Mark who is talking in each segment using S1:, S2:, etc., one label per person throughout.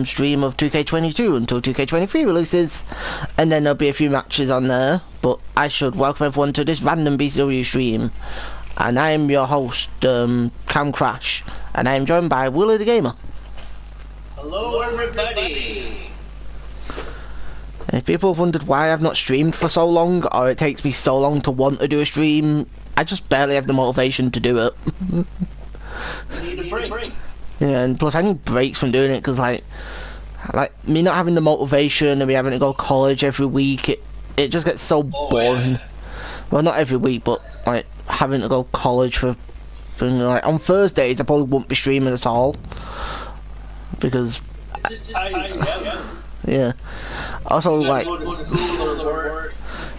S1: random stream of 2K22 until 2K23 releases, and then there'll be a few matches on there. But I should welcome everyone to this random BCW stream, and I am your host, Cam Crash, and I am joined by Willie the Gamer.
S2: Hello everybody!
S1: And if people have wondered why I've not streamed for so long, or it takes me so long to want to do a stream, I just barely have the motivation to do it.
S2: You need a break.
S1: Yeah, and plus I need breaks from doing it, because like me not having the motivation and me having to go to college every week, it just gets so boring. Well, not every week, but like having to go to college for like on Thursdays I probably won't be streaming at all, because yeah. Also, like,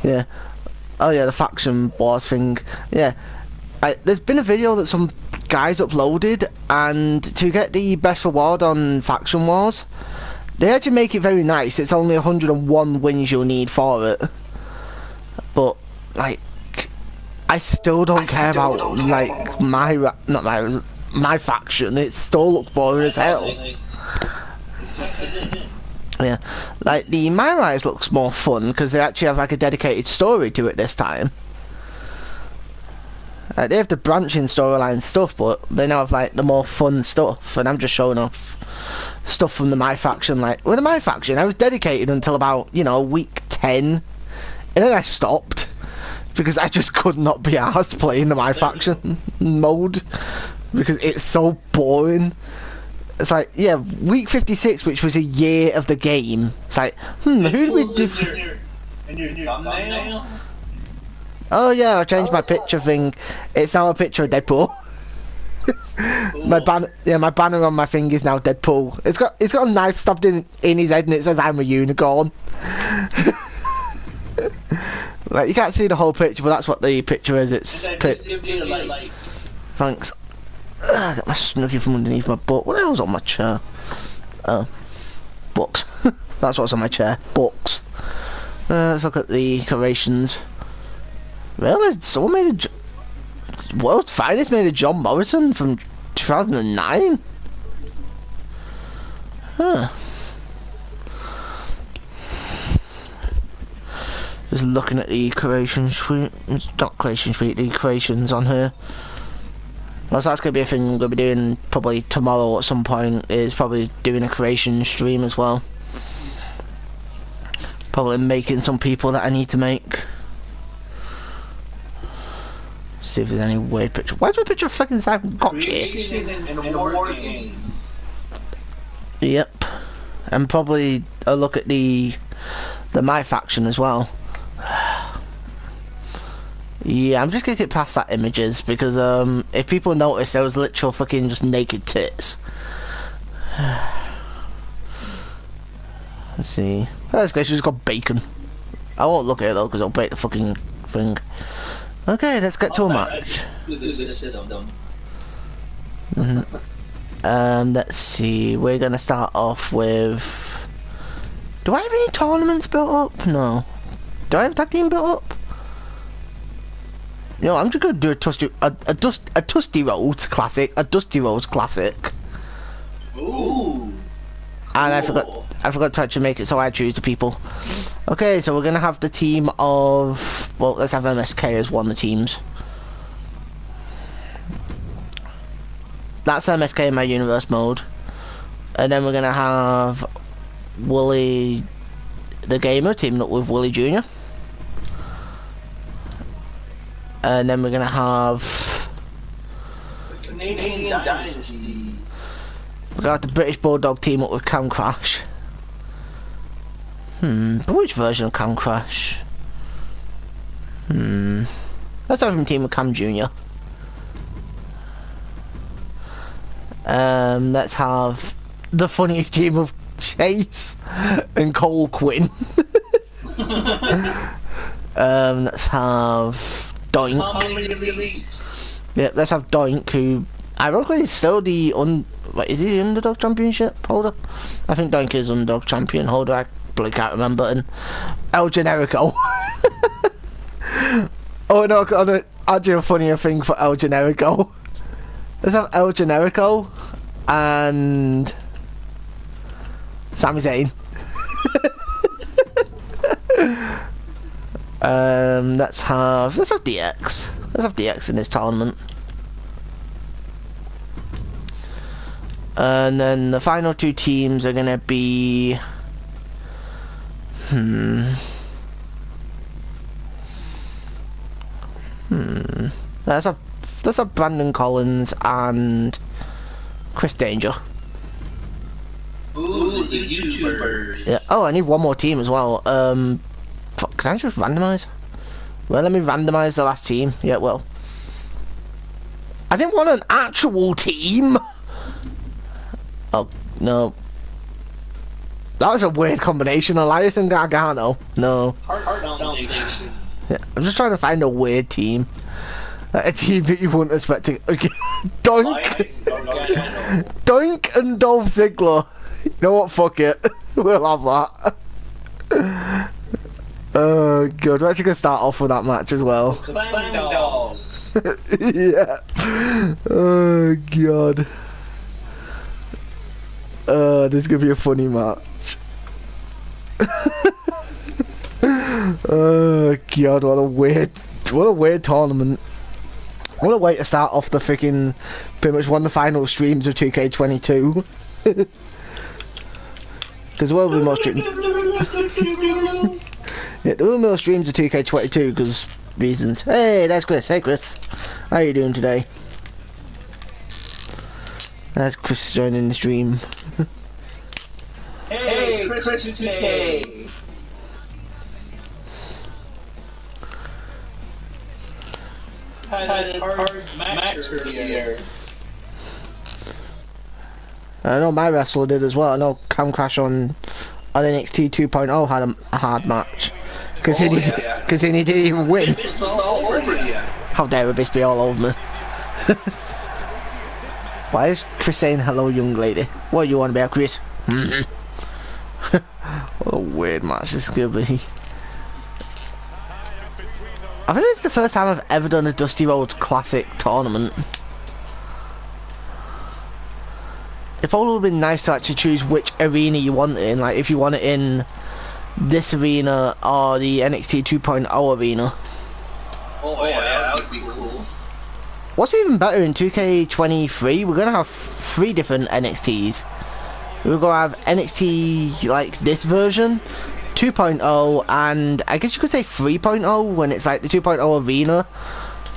S1: yeah. Oh yeah, the faction wars thing. Yeah, there's been a video that some guys uploaded, and to get the best reward on faction wars, they actually make it very nice. It's only 101 wins you'll need for it. But like, I still don't care about like my faction. It still looks boring as hell. Yeah, like the My Rise looks more fun because they actually have like a dedicated story to it this time. They have the branching storyline stuff, but they now have like the more fun stuff, and I'm just showing off stuff from the My Faction. Like with the My Faction, I was dedicated until about, you know, week 10, and then I stopped because I just could not be arsed playing the My Faction mode because it's so boring. It's like, yeah, week 56, which was a year of the game. It's like, who do we do?
S2: In your thumbnail?
S1: Oh yeah, I changed my picture thing. It's now a picture of Deadpool. My banner on my thing is now Deadpool. It's got a knife stabbed in his head, and it says I'm a unicorn. Like, you can't see the whole picture, but that's what the picture is. It's thanks. I got my snuggie from underneath my butt. What the hell's on my chair? Oh, books. That's what's on my chair. Books. Let's look at the decorations. Really? Someone made a... World's Finest made a John Morrison from 2009? Huh. Just looking at the creation suite. Not creation suite, the creations on here. Well, so that's going to be a thing I'm going to be doing probably tomorrow at some point, is probably doing a creation stream as well. Probably making some people that I need to make. See if there's any weird picture. Where's my picture of fucking Simon Gotcha? Yep. And probably a look at the My Faction as well. Yeah, I'm just gonna get past that images because if people notice, there was literal fucking just naked tits. Let's see. That's great. She's got bacon. I won't look at it though because I'll break the fucking thing. Okay, let's get to a match. Let's see. We're gonna start off with. Do I have any tournaments built up? No. Do I have a tag team built up? You know, I'm just gonna do a Dusty Rhodes classic, a Dusty Rhodes classic.
S2: Ooh.
S1: And I forgot to actually make it so I choose the people. Okay, so we're gonna have the team of, well, let's have MSK as one of the teams. That's MSK in my universe mode. And then we're gonna have Willie the Gamer teaming up with Willie Jr. And then we're gonna have
S2: The Canadian Dynasty.
S1: we're gonna have the British Bulldog team up with Cam Crash. But which version of Cam Crash? Let's have him team with Cam Jr. Let's have the funniest team of Chase and Cole Quinn. Let's have Doink. Yeah, let's have Doink, who ironically is still the is he the Underdog Championship holder? I think Doink is Underdog Champion holder. I probably can't remember. And El Generico. Oh no, I'll do a funnier thing for El Generico. Let's have El Generico and Sami Zayn. Let's have DX. Let's have DX in this tournament. And then the final two teams are gonna be let's have Brandon Collins and Chris Danger.
S2: Ooh, the YouTubers.
S1: Yeah. Oh, I need one more team as well. Fuck, can I just randomize? Well, let me randomize the last team. Yeah, well, I didn't want an actual team. Oh no, that was a weird combination. Elias and Gargano. No.
S2: Hard nomination.
S1: Yeah, I'm just trying to find a weird team. A team that you wouldn't expect to. Okay. Doink and Dolph Ziggler. You know what? Fuck it. We'll have that. Oh god, we're actually gonna start off with that match as well. Yeah. Oh god. This is gonna be a funny match. Oh god, what a weird tournament. What a way to start off the freaking pretty much one of the final streams of 2K22. Because there will be more streams. Yeah, there will be more streams of 2K22 because reasons. Hey, that's Chris. Hey Chris, how are you doing today? That's Chris joining the stream.
S2: Hey, Chris 2K. Had a hard match earlier.
S1: I know my wrestler did as well. I know Cam Crash on NXT 2.0 had a hard match because he didn't even win.
S2: It's all over you.
S1: How dare Abyss be all over me? Why is Chris saying hello, young lady? What do you want about Chris? What a weird match this is gonna be. I think it's the first time I've ever done a Dusty Rhodes Classic tournament. It probably would have been nice to actually choose which arena you want it in, like if you want it in this arena or the NXT 2.0 arena.
S2: Oh yeah, that would be cool.
S1: What's even better in 2K23, we're gonna have 3 different NXTs. We're gonna have NXT like this version, 2.0, and I guess you could say 3.0 when it's like the 2.0 arena,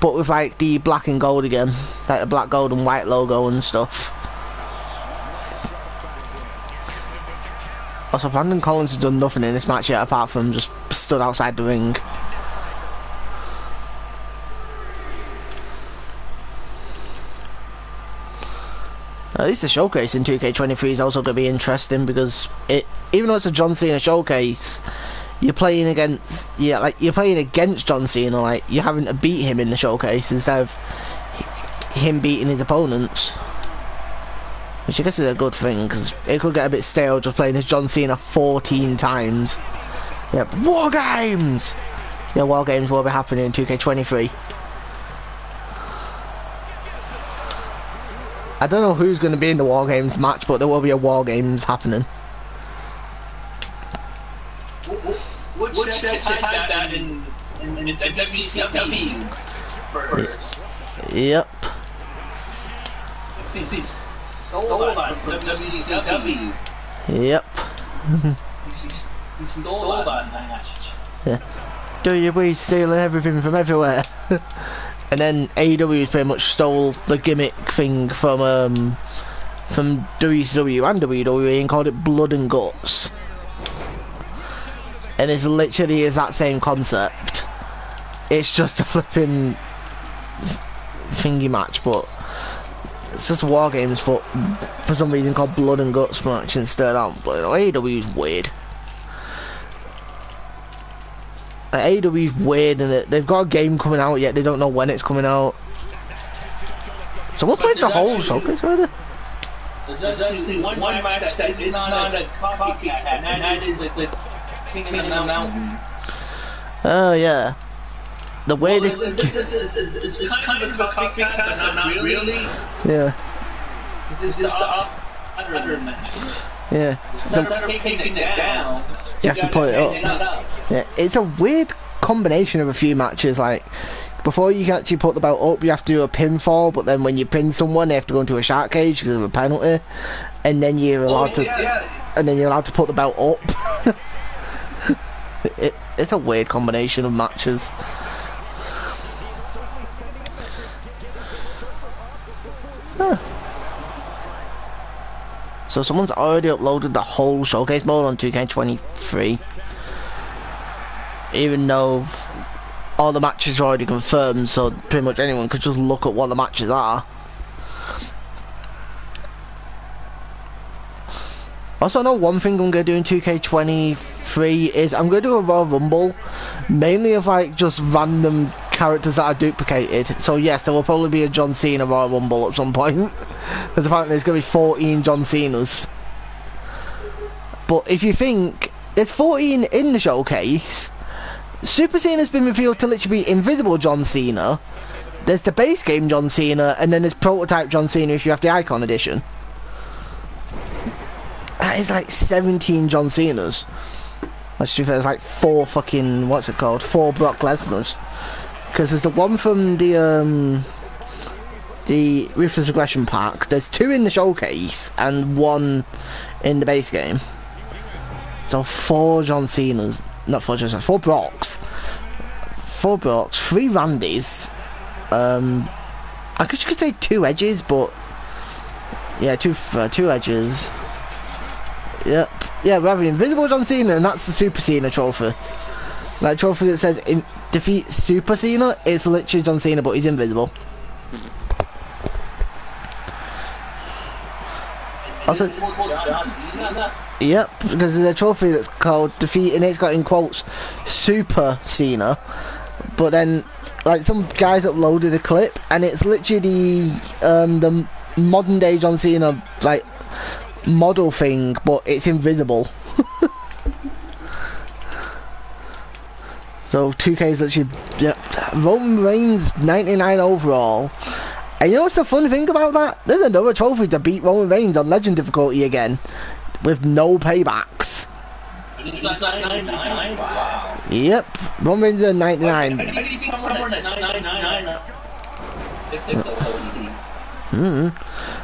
S1: but with like the black and gold again, like the black, gold and white logo and stuff. Also, Brandon Collins has done nothing in this match yet apart from just stood outside the ring. At least the showcase in 2K23 is also going to be interesting because even though it's a John Cena showcase, you're playing against John Cena, like you're having to beat him in the showcase instead of him beating his opponents, which I guess is a good thing because it could get a bit stale just playing as John Cena 14 times. Yep, War Games. Yeah, War Games will be happening in 2K23. I don't know who's going to be in the War Games match, but there will be a War Games happening.
S2: Which section had that in the WCW first?
S1: Yep.
S2: Stole that from WCW.
S1: Yep.
S2: He stole that match.
S1: Yeah. WWE stealing everything from everywhere. And then AEW pretty much stole the gimmick thing from WCW and WWE and called it Blood and Guts. And it's literally is that same concept. It's just a flipping thingy match, but it's just War Games, but for some reason called Blood and Guts match instead. But AEW is weird. AEW is weird, and they've got a game coming out yet they don't know when it's coming out. Someone's played the whole showcase already.
S2: There's actually one match that is not a copycat, and that is the King of the Mountain.
S1: Oh yeah. The way
S2: it's kind of a copycat, but not really.
S1: Yeah.
S2: It's just the other match.
S1: Yeah.
S2: Instead of taking it down,
S1: You have to put it up. Yeah, it's a weird combination of a few matches. Like, before you can actually put the belt up, you have to do a pinfall, but then when you pin someone, they have to go into a shark cage because of a penalty, and then you're allowed to put the belt up. It's a weird combination of matches. Huh. So someone's already uploaded the whole showcase mode on 2K23, even though all the matches are already confirmed, so pretty much anyone could just look at what the matches are. Also, I know one thing I'm going to do in 2K23 is I'm going to do a Royal Rumble, mainly of like just random characters that are duplicated. So yes, there will probably be a John Cena Royal Rumble at some point, because apparently there's going to be 14 John Cenas. But if you think there's 14 in the showcase, Super Cena's been revealed to literally be Invisible John Cena, there's the base game John Cena, and then there's Prototype John Cena if you have the Icon Edition. That is like 17 John Cenas. Let's see if there's like 4 fucking, what's it called, 4 Brock Lesnar's. Because there's the one from the Ruthless Aggression pack, there's 2 in the showcase, and 1 in the base game. So 4 John Cena's, not 4 John Cena's, 4 Brocks. 4 Brocks, 3 Randys. I guess you could say 2 Edges, but yeah, 2 Edges. Yep. Yeah, we have Invisible John Cena, and that's the Super Cena trophy. That trophy that says defeat Super Cena, it's literally John Cena, but he's invisible. Also, yep, because there's a trophy that's called defeat, and it's got in quotes Super Cena. But then, like, some guys uploaded a clip, and it's literally the modern day John Cena, like, model thing, but it's invisible. So 2K's literally, yeah, Roman Reigns 99 overall. And you know what's the fun thing about that? There's another trophy to beat Roman Reigns on Legend difficulty again, with no paybacks.
S2: Wow.
S1: Yep, Roman Reigns is 99.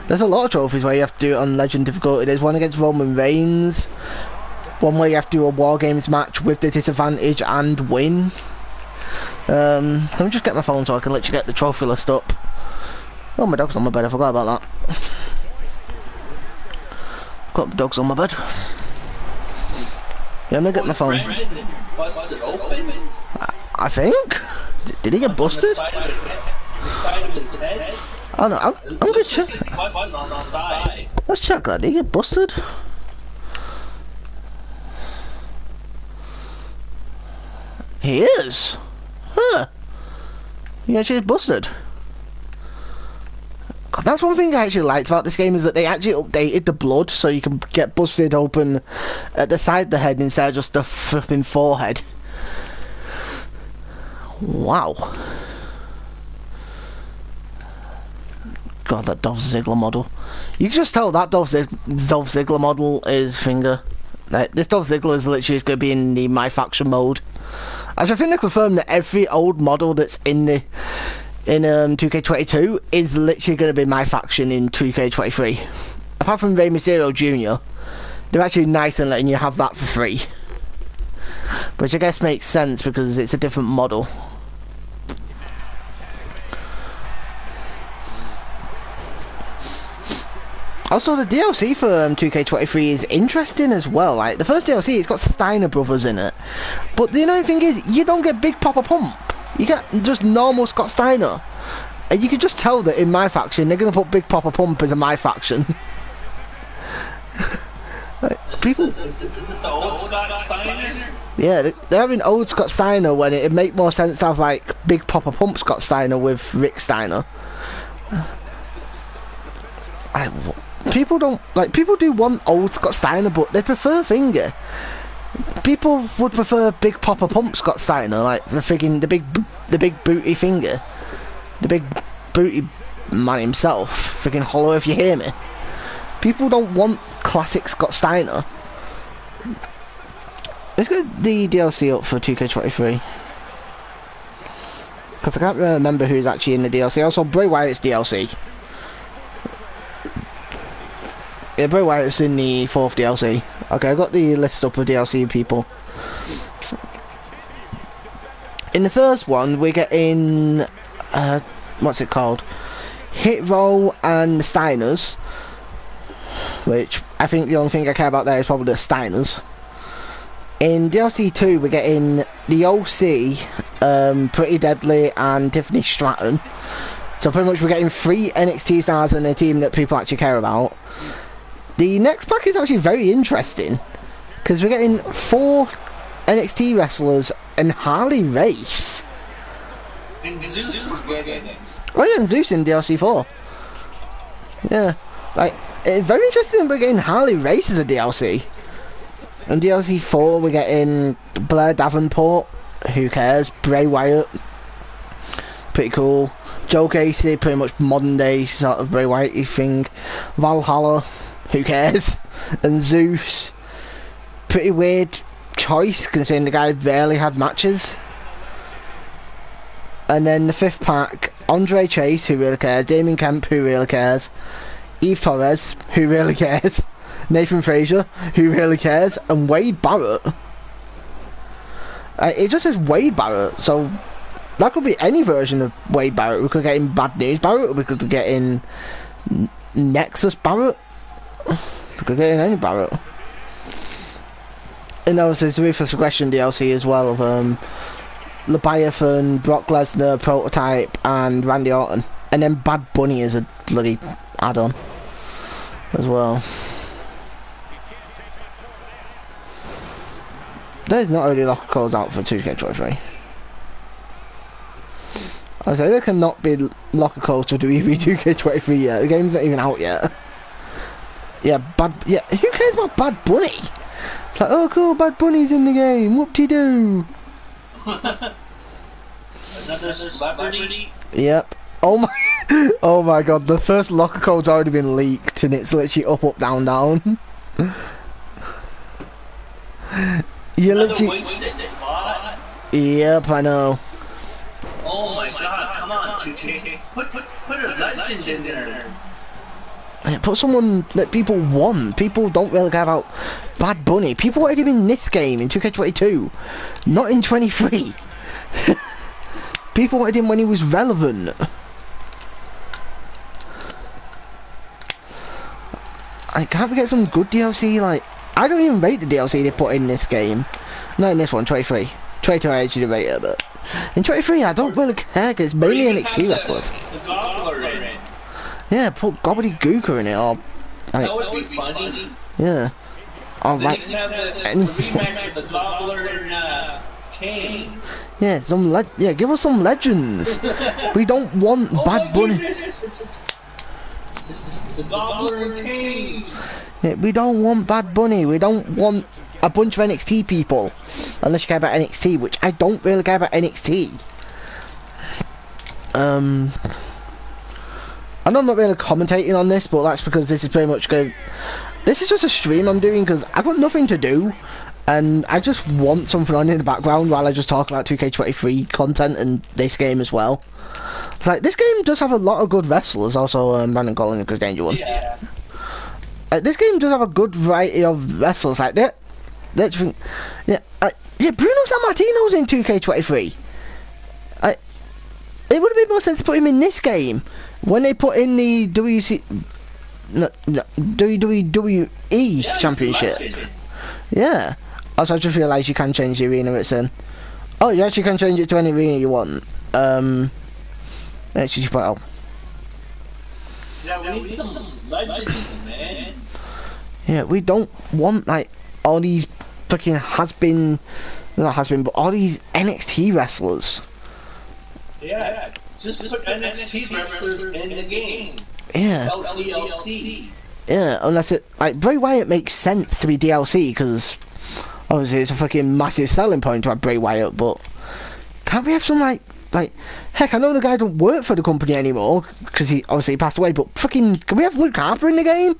S1: There's a lot of trophies where you have to do it on Legend difficulty. There's one against Roman Reigns, one where you have to do a War Games match with the disadvantage and win. Let me just get my phone so I can literally get the trophy list up. Oh, my dog's on my bed, I forgot about that. Got my dogs on my bed. Yeah, let me get my phone. I think? Did he get busted? Oh no, I'm gonna check. Let's check that. Did he get busted? He is. Huh. He actually is busted. God, that's one thing I actually liked about this game, is that they actually updated the blood so you can get busted open at the side of the head instead of just the flipping forehead. Wow. God, that Dolph Ziggler model. You can just tell that Dolph Ziggler model is finger. This Dolph Ziggler is literally going to be in the My Faction mode. Actually, I think they confirmed that every old model that's in 2K22 is literally going to be My Faction in 2K23. Apart from Rey Mysterio Jr., they're actually nice and letting you have that for free. Which I guess makes sense because it's a different model. Also, the DLC for 2K23 is interesting as well. Like, the first DLC, it's got Steiner Brothers in it. But the annoying thing is, you don't get Big Papa Pump. You get just normal Scott Steiner. And you can just tell that in My Faction, they're going to put Big Papa Pump as a My Faction. Like, people...
S2: Is it the old Scott Steiner?
S1: Yeah, they're having old Scott Steiner when it'd make more sense to have, like, Big Papa Pump Scott Steiner with Rick Steiner. People don't, like, people do want old Scott Steiner, but they prefer finger. People would prefer Big Papa Pump Scott Steiner, like the big booty finger, the big booty man himself. Freaking hollow if you hear me. People don't want classic Scott Steiner. Let's get the DLC up for 2K23. Because I can't remember who's actually in the DLC. Also, Bray Wyatt's DLC. Yeah, Bray Wyatt's in the 4th DLC. Okay, I got the list up of DLC people. In the first one, we're getting... what's it called? Hit Row and the Steiners. Which, I think the only thing I care about there is probably the Steiners. In DLC 2, we're getting the OC, Pretty Deadly, and Tiffany Stratton. So pretty much we're getting 3 NXT stars and a team that people actually care about. The next pack is actually very interesting, because we're getting 4 NXT wrestlers and Harley Race.
S2: And Zeus is getting it.
S1: Oh yeah, and Zeus in DLC 4. Yeah, like, it's very interesting we're getting Harley Race as a DLC. In DLC 4 we're getting Blair Davenport, who cares, Bray Wyatt, pretty cool, Joe Casey, pretty much modern day sort of Bray Wyatt-y thing, Valhalla, who cares, and Zeus, pretty weird choice considering the guy rarely had matches. And then the 5th pack, Andre Chase, who really cares, Damien Kemp, who really cares, Eve Torres, who really cares, Nathan Frazier, who really cares, and Wade Barrett. It just says Wade Barrett, so that could be any version of Wade Barrett. We could get in Bad News Barrett, we could get in Nexus Barrett, we could get in any Barrett. And obviously there's the Ruthless Aggression DLC as well of Leviathan, Brock Lesnar, Prototype, and Randy Orton. And then Bad Bunny is a bloody add-on as well. There's not really locker codes out for 2K23. I say there cannot be locker codes for WWE 2K23 yet. The game's not even out yet. Yeah, who cares about Bad Bunny? It's like, oh cool, Bad Bunny's in the game, whoop-de-doo.
S2: Another celebrity?
S1: Yep. Oh my, oh my god, the first locker code's already been leaked and it's literally up, up, down, down. You literally... Yep, I know.
S2: Oh my god, come on, 2K. Put a legend in there.
S1: Put someone that people want. People don't really care about Bad Bunny. People wanted him in this game, in 2K22. Not in 23. People wanted him when he was relevant. Can't we get some good DLC? Like, I don't even rate the DLC they put in this game. Not in this one, 23. 22 I actually rate it, but in 23 I don't really care because it's mainly NXT wrestlers. Yeah, put Gobbledygooker in it, or...
S2: That would be funny.
S1: Yeah. Or
S2: Then
S1: like...
S2: you can have the rematch of the Gobbler and Kane.
S1: Yeah, yeah, give us some legends. We don't want Bad Bunny.
S2: The Gobbler and Kane.
S1: Yeah, we don't want Bad Bunny. We don't want a bunch of NXT people. Unless you care about NXT, which I don't really care about NXT. I know I'm not really commentating on this, but that's because this is pretty much going... This is just a stream I'm doing because I've got nothing to do. And I just want something on in the background while I just talk about 2K23 content and this game as well. It's like, this game does have a lot of good wrestlers. Also, Brandon Collins and Chris Danger one.
S2: Yeah.
S1: This game does have a good variety of wrestlers. Like that. Yeah, Bruno Sammartino's in 2K23. It would have made more sense to put him in this game when they put in the WWE Championship. Yeah. Also, I just realised you can change the arena it's in. Oh, you actually can change it to any arena you want. Let's just put out.
S2: Yeah, we need some legends, man.
S1: Yeah, we don't want like all these fucking not has-been, but all these NXT wrestlers.
S2: Yeah, just put NXT wrestlers in the game.
S1: Yeah.
S2: DLC.
S1: Yeah, unless it like Bray Wyatt makes sense to be DLC because obviously it's a fucking massive selling point to have Bray Wyatt, but can't we have some like heck, I know the guy don't work for the company anymore because he obviously passed away, but fucking can we have Luke Harper in the game?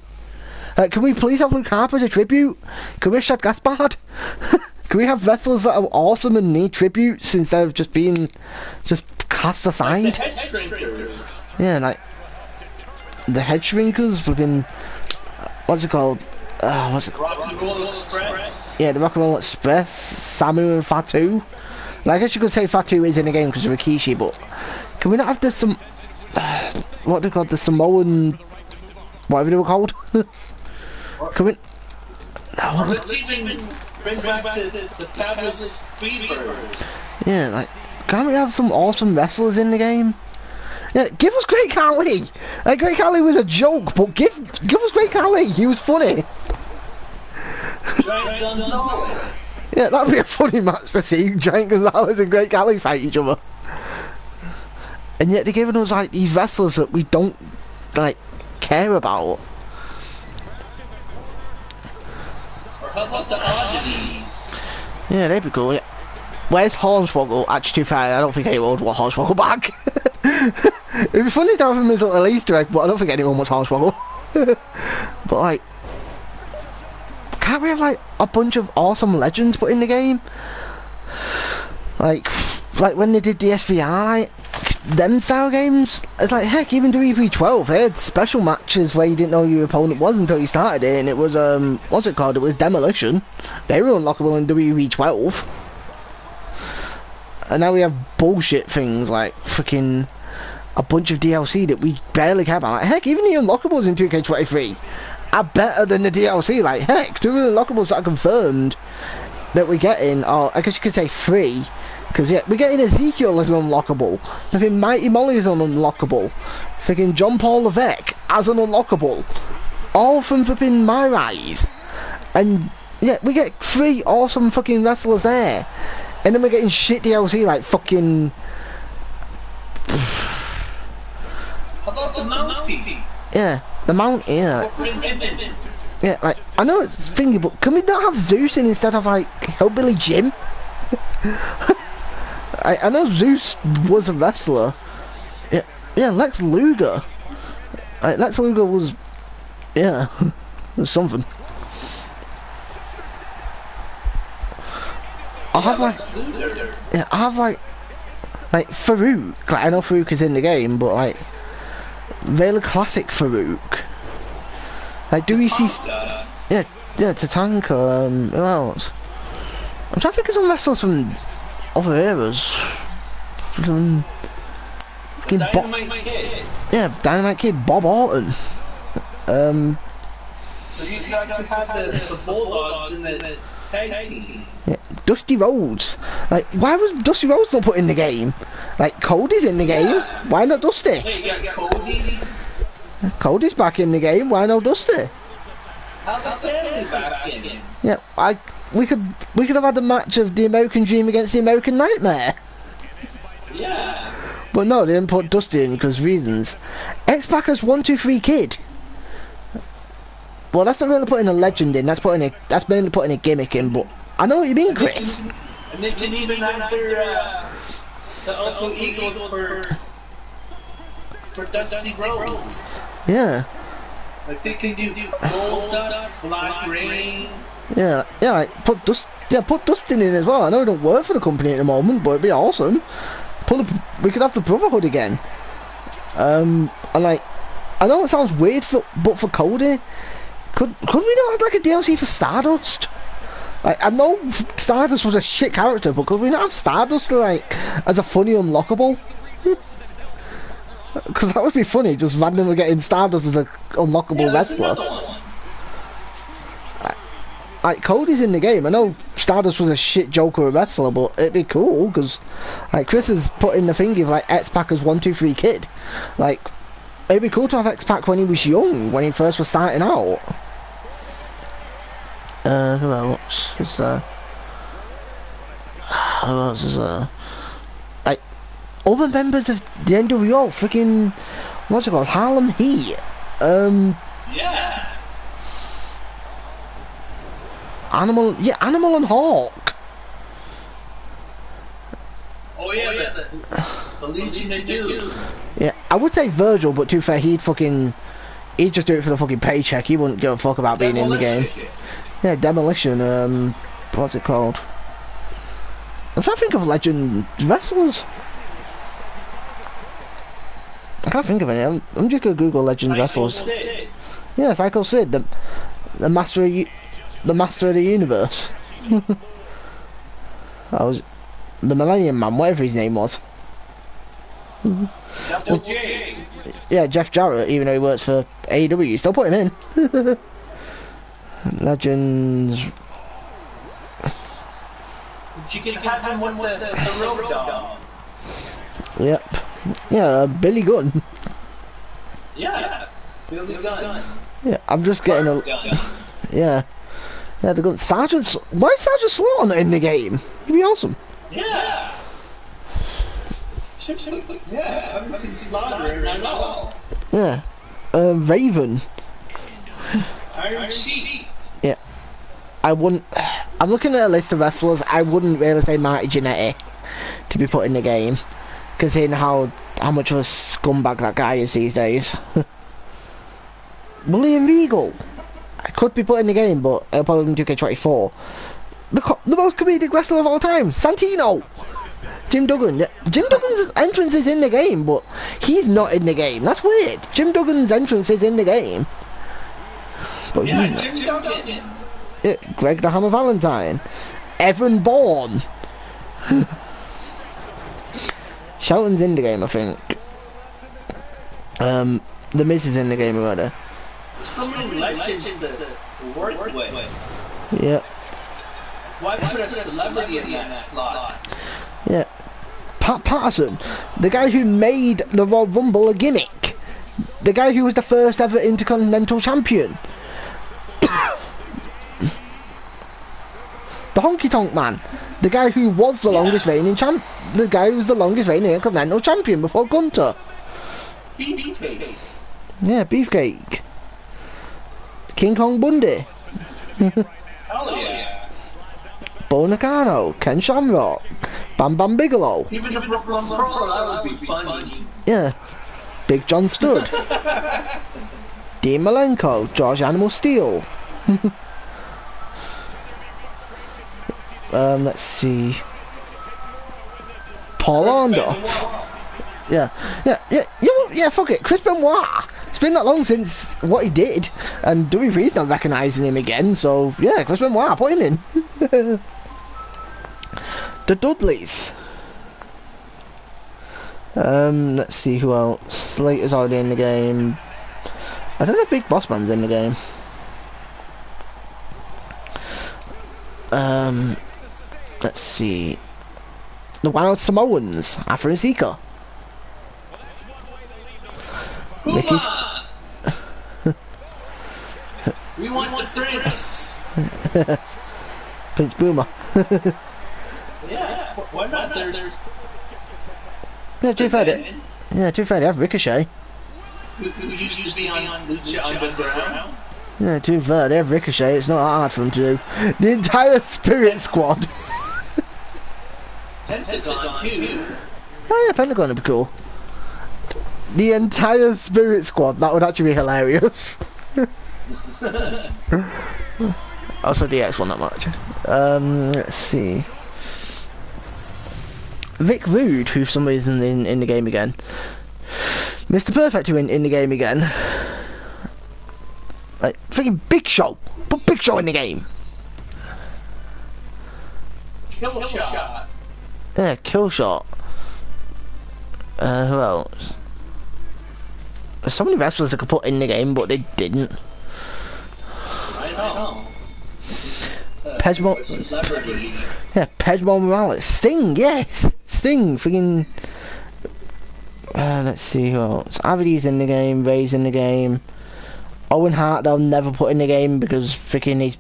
S1: Can we please have Luke Harper as a tribute? Can we have Shad Gaspard? Can we have wrestlers that are awesome and need tributes instead of just being cast aside? Yeah, like the head shrinkers, flipping. What's it called? What's it?
S2: Rock and Roll Express.
S1: Yeah, the Rock and Roll Express, Samu and Fatu. Like, I guess you could say Fatu is in the game because of Rikishi, but can we not have this some what they called the Samoan, whatever they were called? Can we? No,
S2: Let's even bring back the fabulous Freebirds.
S1: yeah, like, can't we have some awesome wrestlers in the game? Yeah, give us Great Khali! Like, Great Khali was a joke, but give us Great Khali! He was funny!
S2: Giant Gonzalez.
S1: Yeah, that would be a funny match to see, Giant Gonzalez and Great Khali fight each other. And yet they're giving us, like, these wrestlers that we don't, like, care about.
S2: Or how about the oddities?
S1: Yeah, they'd be cool, yeah. Where's Hornswoggle? Actually, to be fair, I don't think anyone would want Hornswoggle back. It'd be funny to have him as a little Easter egg, but I don't think anyone wants Hornswoggle. But, like, can't we have, like, a bunch of awesome legends put in the game? Like when they did the SVR, like, them style games, it's like, heck, even WWE 12, they had special matches where you didn't know who your opponent was until you started it, and it was, what's it called? It was Demolition. They were unlockable in WWE 12. And now we have bullshit things like freaking a bunch of DLC that we barely care about. Like, heck, even the unlockables in 2K23 are better than the DLC. Like, heck, 2 of the unlockables that are confirmed that we're getting are, I guess you could say, free. Because, yeah, we're getting Ezekiel as an unlockable. I think Mighty Molly is an unlockable. Freaking John Paul Levesque as an unlockable. All from flipping My Rise. And, yeah, we get 3 awesome fucking wrestlers there. And then we're getting shit DLC like fucking...
S2: How about the Mountie?
S1: Yeah, the Mount, yeah. Yeah, like, I know it's thingy, but can we not have Zeus in instead of, like, Hillbilly Jim? I know Zeus was a wrestler. Yeah, Lex Luger. Like, Lex Luger was... Yeah, was something. I have like Farouk. Like, I know Farouk is in the game, but like really classic Farouk. Like, do we see? Yeah, Tatanka. Who else? I'm trying to think of some wrestlers from other eras. From
S2: Dynamite Kid.
S1: Yeah, Dynamite Kid, Bob Orton.
S2: So you have the Bulldogs in the tag team.
S1: Yeah, Dusty Rhodes. Like, why was Dusty Rhodes not put in the game? Like, Cody's in the game. Why not Dusty?
S2: Wait, you got Cody?
S1: Cody's back in the game. Why not Dusty?
S2: How's the family back in?
S1: Yeah, we could have had a match of the American Dream against the American Nightmare.
S2: Yeah.
S1: But no, they didn't put Dusty in because reasons. X-Pac 1, 2, 3 Kid. Well, that's not really putting a legend in. That's mainly putting a gimmick in. But I know what you mean, Chris.
S2: And they can even have the Ultimate Eagles for Dusty Rhodes.
S1: Yeah.
S2: Like, they can do Gold Dust, Black Rain.
S1: Yeah, like put Dustin in as well. I know he don't work for the company at the moment, but it'd be awesome. We could have the Brotherhood again. And like, I know it sounds weird, but for Cody, could we not have like a DLC for Stardust? Like, I know Stardust was a shit character, but could we not have Stardust like as a funny unlockable? Because that would be funny, just randomly getting Stardust as a unlockable wrestler. Like, Cody's in the game. I know Stardust was a shit Joker wrestler, but it'd be cool, because like, Chris has put in the thingy of like X-Pac 1, 2, 3 Kid. Like, it'd be cool to have X-Pac when he was young, when he first was starting out. Who else is there? Who else is there? Like, other members of the NWO, freaking, what's it called? Harlem Heat.
S2: Yeah.
S1: Animal and Hawk.
S2: Oh yeah, the Legion of Doom.
S1: Yeah, I would say Virgil, but to be fair, he'd He'd just do it for the fucking paycheck. He wouldn't give a fuck about being in the game. Yeah, Demolition. What's it called? I'm trying to think of legend wrestlers. I can't think of any. I'm just gonna Google legend wrestlers.
S2: Sid.
S1: Yeah, Psycho Sid, the master of the master of the universe. I was the Millennium Man, whatever his name was.
S2: Double J.
S1: Yeah, Jeff Jarrett, even though he works for AEW, still put him in. Legends.
S2: You can have him with the road dog.
S1: Yep. Yeah, Billy Gunn.
S2: Yeah. Billy Gunn.
S1: Yeah, I'm just getting a. Yeah. Yeah, the gun. Sergeant. Why is Sergeant Slaughter not in the game? He'd be awesome.
S2: Yeah. Yeah, I haven't seen Slaughter in a while.
S1: Yeah. Raven.
S2: Iron Sheik.
S1: Yeah. I wouldn't. I'm looking at a list of wrestlers. I wouldn't really say Marty Jannetty to be put in the game, considering how much of a scumbag that guy is these days. William Regal. I could be put in the game, but I'll probably be 2K24. The most comedic wrestler of all time, Santino. Jim Duggan. Yeah. Jim Duggan's entrance is in the game, but he's not in the game. That's weird. Jim Duggan's entrance is in the game, but
S2: Yeah,
S1: he's not.
S2: Jim Duggan.
S1: Yeah, Greg the Hammer Valentine. Evan Bourne. Shelton's in the game, I think. The Miz is in the game already.
S2: So many legends to work with.
S1: Yeah.
S2: Why put a celebrity in that slot?
S1: Yeah. Pat Patterson, the guy who made the Royal Rumble a gimmick. The guy who was the first ever Intercontinental Champion. The Honky Tonk Man, the guy who was the longest reigning the guy who was the longest reigning Intercontinental Champion before Gunter.
S2: Beefcake.
S1: Yeah, Beefcake. King Kong Bundy.
S2: Hell yeah.
S1: Bo Nakano, Ken Shamrock, Bam Bam Bigelow.
S2: Even the Brooklyn Pro, that would be funny.
S1: Yeah. Big John Studd. Dean Malenko, George Animal Steel. Let's see. Paul Orndorff. Yeah, fuck it. Chris Benoit. It's been that long since what he did, and WWE's not recognising him again, so yeah, Chris Benoit, put him in. The Dudleys. Let's see who else. Slater's already in the game. I don't know if Big Boss Man's in the game. Let's see. The Wild Samoans, Alpha and Seeker. Mickey's.
S2: We want the Prince.
S1: Prince Boomer.
S2: Yeah, why not?
S1: Yeah, too fair. Yeah, too fair. They have Ricochet.
S2: Who used to be on Lucha Underground.
S1: Yeah, too fair. They have Ricochet. It's not hard for them to do. The entire Spirit Squad.
S2: Pentagon too.
S1: Oh yeah, Pentagon would be cool. The entire Spirit Squad. That would actually be hilarious. Also, DX won that match. Let's see. Vic Rude, who for some reason in the game again. Mr. Perfect, who in the game again. Like freaking Big Show. Put Big Show in the game.
S2: Killshot.
S1: Yeah, Killshot. Who else? There's so many wrestlers I could put in the game, but they didn't.
S2: I know.
S1: Pedro. Yeah, Pedro Morales. Sting, yes! Sting, freaking. Let's see who else. Avidy's in the game, Ray's in the game. Owen Hart they'll never put in the game because freaking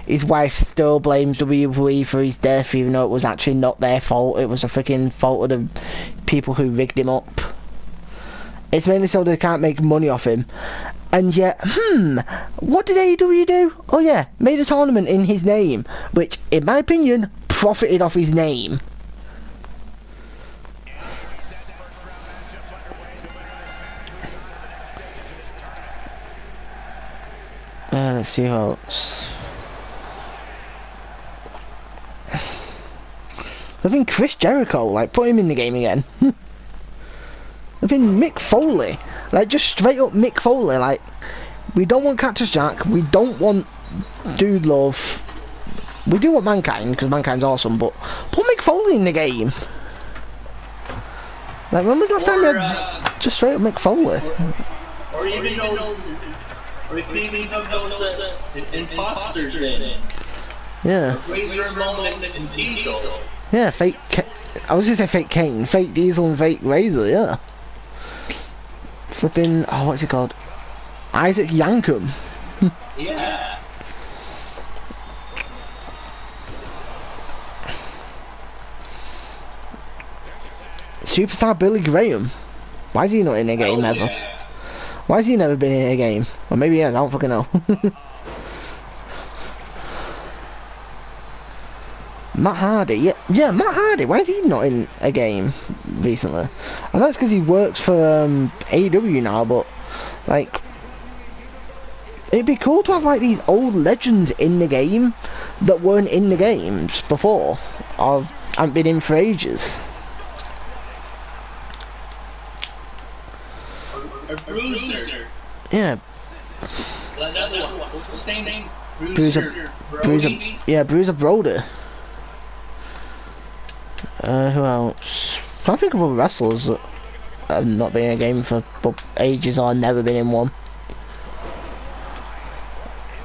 S1: his wife still blames WWE for his death, even though it was actually not their fault. It was a freaking fault of the people who rigged him up. It's mainly so they can't make money off him. And yet, what did AEW do? Oh yeah, made a tournament in his name, which, in my opinion, profited off his name. Let's see who else. I think Chris Jericho, like, put him in the game again. I think Mick Foley, like, just straight up Mick Foley, like, we don't want Cactus Jack, we don't want Dude Love, we do want Mankind, because Mankind's awesome, but put Mick Foley in the game. Like, when was the last time we had just straight up Mick Foley?
S2: Or even those, or even those imposters in.
S1: Yeah.
S2: Razor Ramon and Diesel.
S1: Yeah, fake. I was gonna say fake Kane, fake Diesel, and fake Razor. Yeah. Flipping. Oh, what's he called? Isaac Yankum.
S2: Yeah.
S1: Superstar Billy Graham. Why is he not in a game ever?
S2: Yeah.
S1: Why has he never been in a game? Or maybe he has. I don't fucking know. Matt Hardy, yeah, Matt Hardy. Why is he not in a game recently? I know it's because he works for AEW now, but like, it'd be cool to have like these old legends in the game that weren't in the games before, or haven't been in for ages.
S2: A Bruiser.
S1: Yeah,
S2: Another one. What's his name?
S1: Bruiser Brody. Who else? I can't think of other wrestlers that have not been in a game for ages or never been in one.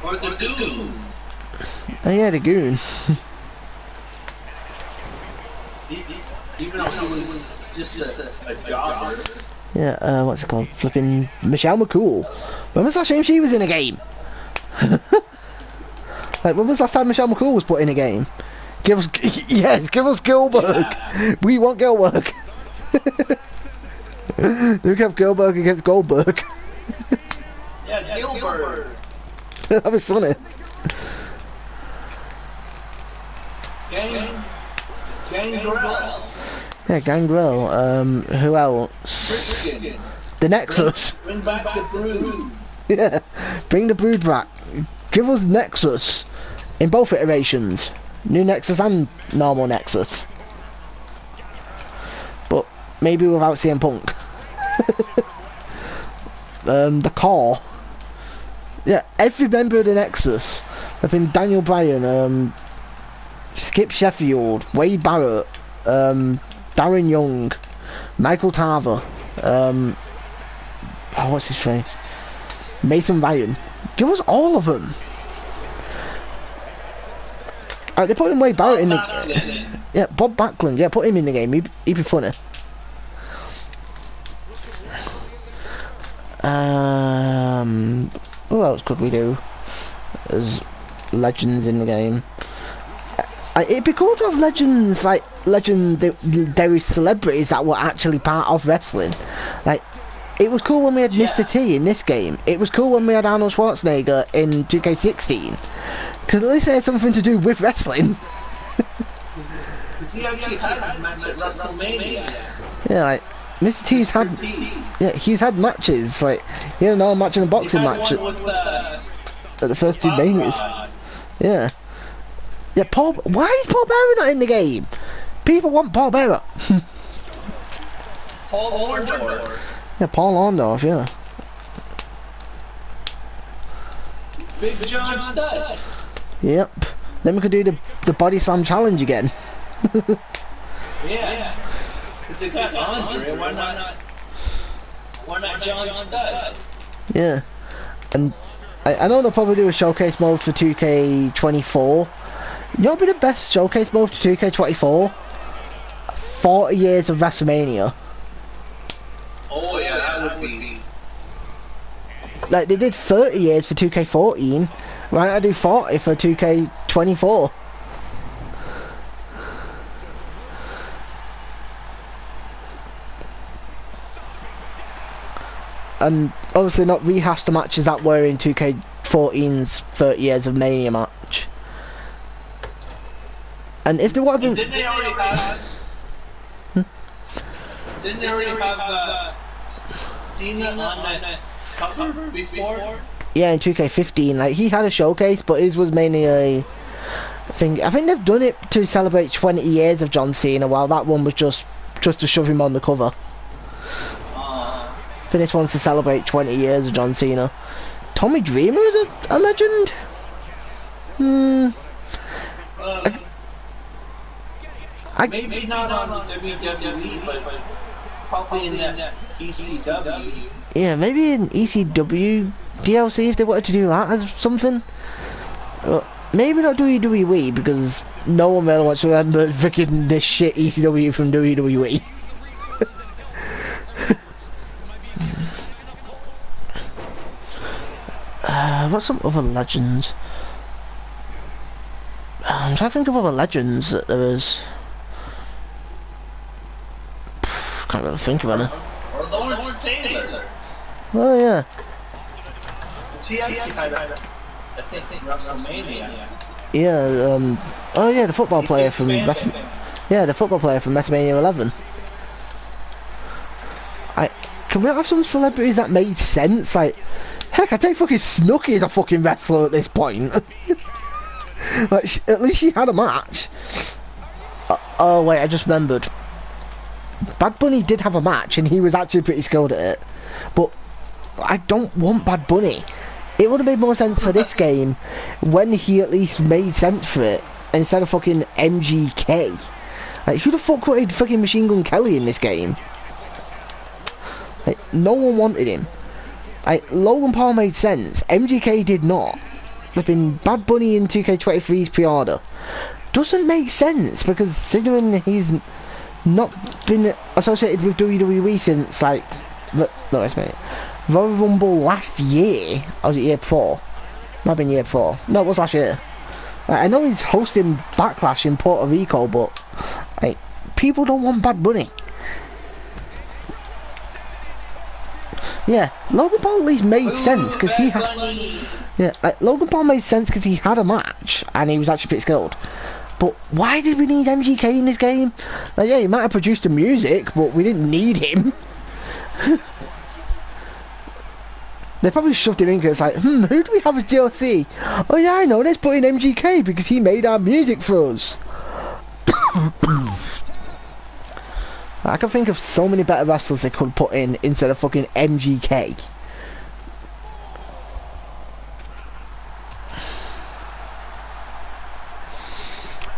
S2: Or the Goon.
S1: Oh yeah, the Goon.
S2: Even though he was just a jobber.
S1: Yeah, what's it called? Flipping Michelle McCool. When was the last time she was in a game? Like, when was the last time Michelle McCool was put in a game? Give us, yes, give us Gilbert. Yeah. We want Gilbert. We can have Gilbert against Goldberg.
S2: Yeah, Gilbert.
S1: That'd be funny.
S2: Gangrel.
S1: Yeah, Gangrel. Who else?
S2: Christian.
S1: The Nexus.
S2: Bring back the Brood.
S1: Yeah, bring the Brood back. Give us Nexus in both iterations. New Nexus and normal Nexus. But maybe without CM Punk. The Core. Yeah, every member of the Nexus. I've been Daniel Bryan, Skip Sheffield, Wade Barrett, Darren Young, Michael Tarver, oh, what's his face? Mason Ryan. Give us all of them. They put him Wade Barrett in the... Yeah, Bob Backlund. Yeah, put him in the game. He'd be funny. Who else could we do as legends in the game? It'd be cool to have legends, like legendary celebrities that were actually part of wrestling. Like, it was cool when we had Mr. T in this game. It was cool when we had Arnold Schwarzenegger in 2K16. Because at least they had something to do with wrestling.
S2: Because he actually had a match at WrestleMania.
S1: Yeah, like, Mr. T's had... Yeah, he's had matches. Like, he had an all-match and a boxing match at the first two Manias. Yeah. Yeah, Paul... Why is Paul Bearer not in the game? People want Paul Bearer.
S2: Paul Orndorff.
S1: Yeah, Paul Orndorff, yeah.
S2: Big John Studd.
S1: Yep. Then we could do the body slam challenge again.
S2: Yeah. Because they got Andre, why not John Studd?
S1: Yeah. And I know they'll probably do a showcase mode for 2K24. You know what would be the best showcase mode for 2K24? 40 years of WrestleMania.
S2: Oh yeah, that would be...
S1: Like, they did 30 years for 2K14. Why don't I do 40 for 2K24? And obviously not rehash the matches that were in 2K14's 30 years of Mania match. And if they want to...
S2: Didn't they already have... Didn't they already have Cena on the cover before?
S1: Yeah, in 2K15, like he had a showcase, but his was mainly a thing. I think they've done it to celebrate 20 years of John Cena, while that one was just to shove him on the cover. I think this one's to celebrate 20 years of John Cena. Tommy Dreamer is a legend?
S2: Maybe not on WWE, but probably in that ECW.
S1: Yeah, maybe in ECW DLC if they wanted to do that as something. Maybe not WWE, because no one really wants to remember freaking this shit ECW from WWE. What's some other legends? I'm trying to think of other legends that there is. Can't really think of any.
S2: Or Lawrence Taylor.
S1: Oh yeah.
S2: He actually had I think WrestleMania.
S1: Yeah. Oh yeah, the football player from the football player from WrestleMania 11. Can we have some celebrities that made sense? Like, heck, I take fucking Snooki as a fucking wrestler at this point. Like, at least she had a match. Oh wait, I just remembered. Bad Bunny did have a match, and he was actually pretty skilled at it. But I don't want Bad Bunny. It would have made more sense for this game when he at least made sense for it, instead of fucking MGK. Like, who the fuck wanted fucking Machine Gun Kelly in this game? Like, no one wanted him. Like, Logan Paul made sense. MGK did not. Flipping Bad Bunny in 2K23's pre-order doesn't make sense, because considering he's not been associated with WWE since, like, look, it's me. Royal Rumble last year, or was it year before? Might have been year before. No, it was last year. Like, I know he's hosting Backlash in Puerto Rico, but like, people don't want Bad Bunny. Yeah, Logan Paul at least made sense because he had. Yeah, like, Logan Paul made sense because he had a match and he was actually pretty skilled. But why did we need MGK in this game? Like, yeah, he might have produced the music, but we didn't need him. They probably shoved him in because it's like, who do we have as DLC? Oh yeah, I know, let's put in MGK because he made our music for us. I can think of so many better wrestlers they could put in instead of fucking MGK.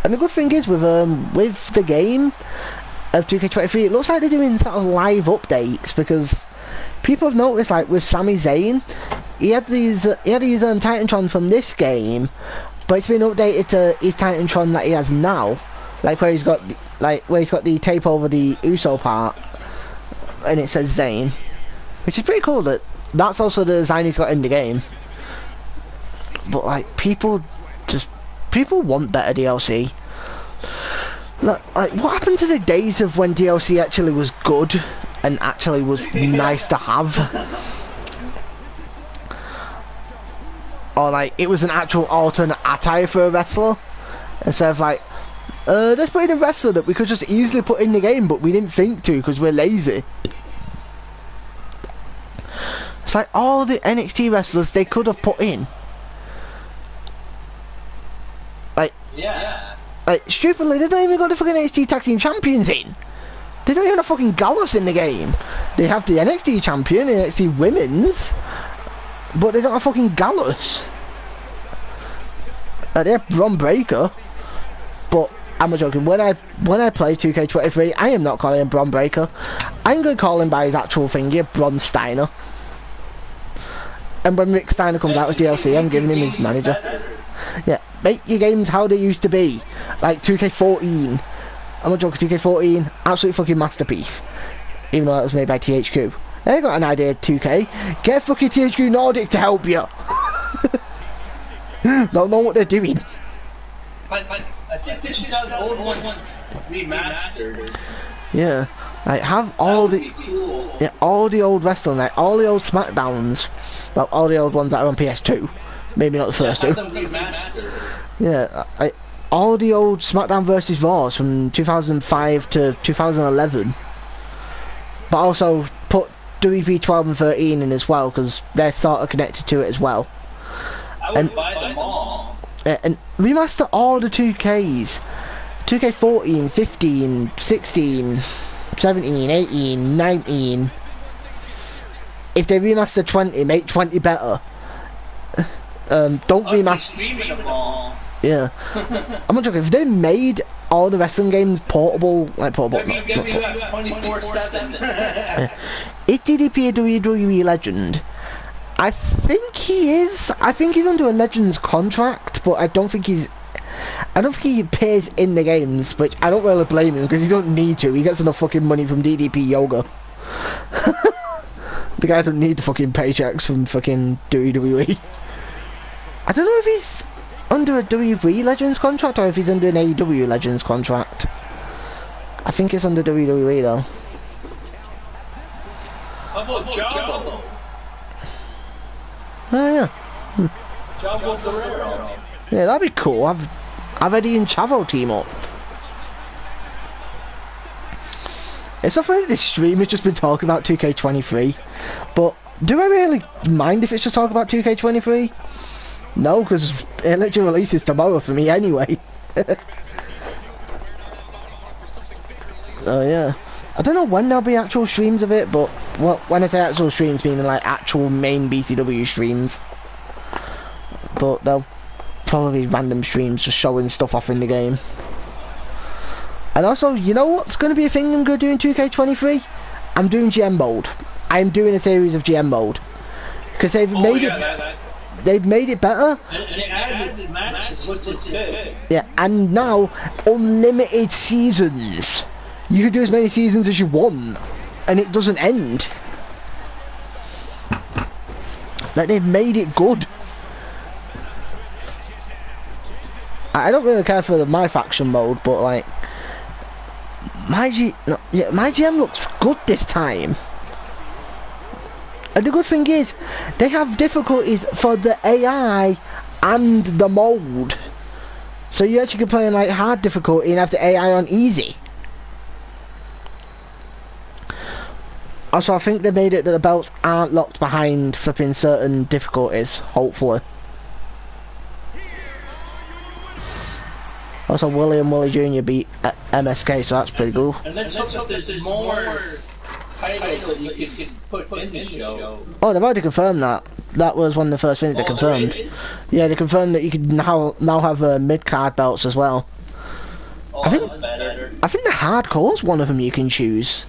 S1: And the good thing is with the game of 2K23, it looks like they're doing sort of live updates, because people have noticed, like with Sami Zayn, he had his Titantron from this game, but it's been updated to his Titantron that he has now, like where he's got the tape over the Uso part, and it says Zayn, which is pretty cool. That's also the design he's got in the game. But like, people want better DLC. Like, what happened to the days of when DLC actually was good and actually was nice to have? Or like, it was an actual alternate attire for a wrestler, instead of like, let's put in a wrestler that we could just easily put in the game, but we didn't think to because we're lazy. It's like all the NXT wrestlers they could have put in. Like, yeah. Like, stupidly, they don't even got the fucking NXT Tag Team Champions in. They don't even have fucking Gallus in the game. They have the NXT Champion, the NXT Women's, but they don't have fucking Gallus. They have Bron Breakker, but I'm not joking. When I play 2K23, I am not calling him Bron Breakker. I'm going to call him by his actual finger, Bron Steiner. And when Rick Steiner comes out with DLC, I'm giving him his manager. Yeah, make your games how they used to be, like 2K14. I'm not joking, 2K14, absolute fucking masterpiece. Even though that was made by THQ. They got an idea, 2K. Get fucking THQ Nordic to help you. Don't know what they're doing.
S2: I think they should have old ones remastered.
S1: Yeah, like have all the all the old wrestling, like all the old SmackDowns, well, all the old ones that are on PS2. Maybe not the first two. Yeah, all the old SmackDown vs Raws from 2005 to 2011. But also put WWE 12 and 13 in as well, because they're sort of connected to it as well.
S2: I would buy them all.
S1: And remaster all the 2Ks. 2K 14, 15, 16, 17, 18, 19. If they remaster 20, make 20 better. Don't remaster.
S2: Them all.
S1: Yeah. I'm not joking. If they made all the wrestling games portable, like portable.
S2: WWE 24/7.
S1: Is DDP a WWE legend? I think he is. I think he's under a Legends contract, but I don't think he appears in the games, which I don't really blame him because he don't need to. He gets enough fucking money from DDP Yoga. The guy don't need the fucking paychecks from fucking WWE. I don't know if he's under a WWE Legends contract or if he's under an AEW Legends contract. I think it's under WWE though.
S2: How about Jabo?
S1: Oh yeah.
S2: Jabo Guerrero.
S1: Yeah, that'd be cool. I've Eddie and Chavo team up. It's not funny this stream has just been talking about 2K23, but do I really mind if it's just talking about 2K23? No, because it literally releases tomorrow for me anyway. Oh yeah. I don't know when there'll be actual streams of it, but when I say actual streams, meaning like actual main BCW streams. But they'll probably be random streams just showing stuff off in the game. And also, you know what's going to be a thing I'm going to do in 2K23? I'm doing GM mode. I'm doing a series of GM mode. Because they've made it... They've made it better.
S2: And they added matches, which is good.
S1: Yeah, and now, unlimited seasons. You can do as many seasons as you want. And it doesn't end. Like, they've made it good. I don't really care for the My Faction mode, but like... My GM looks good this time. And the good thing is, they have difficulties for the AI and the mode. So you actually can play in like hard difficulty and have the AI on easy. Also, I think they made it that the belts aren't locked behind flipping certain difficulties, hopefully. Also, Willie Jr. beat MSK, so that's pretty cool.
S2: And let's hope there's more titles that you can put in the show.
S1: Oh, they've already confirmed that. That was one of the first things they confirmed. Yeah, they confirmed that you can now have mid-card belts as well.
S2: Oh,
S1: I think the hardcore's one of them you can choose.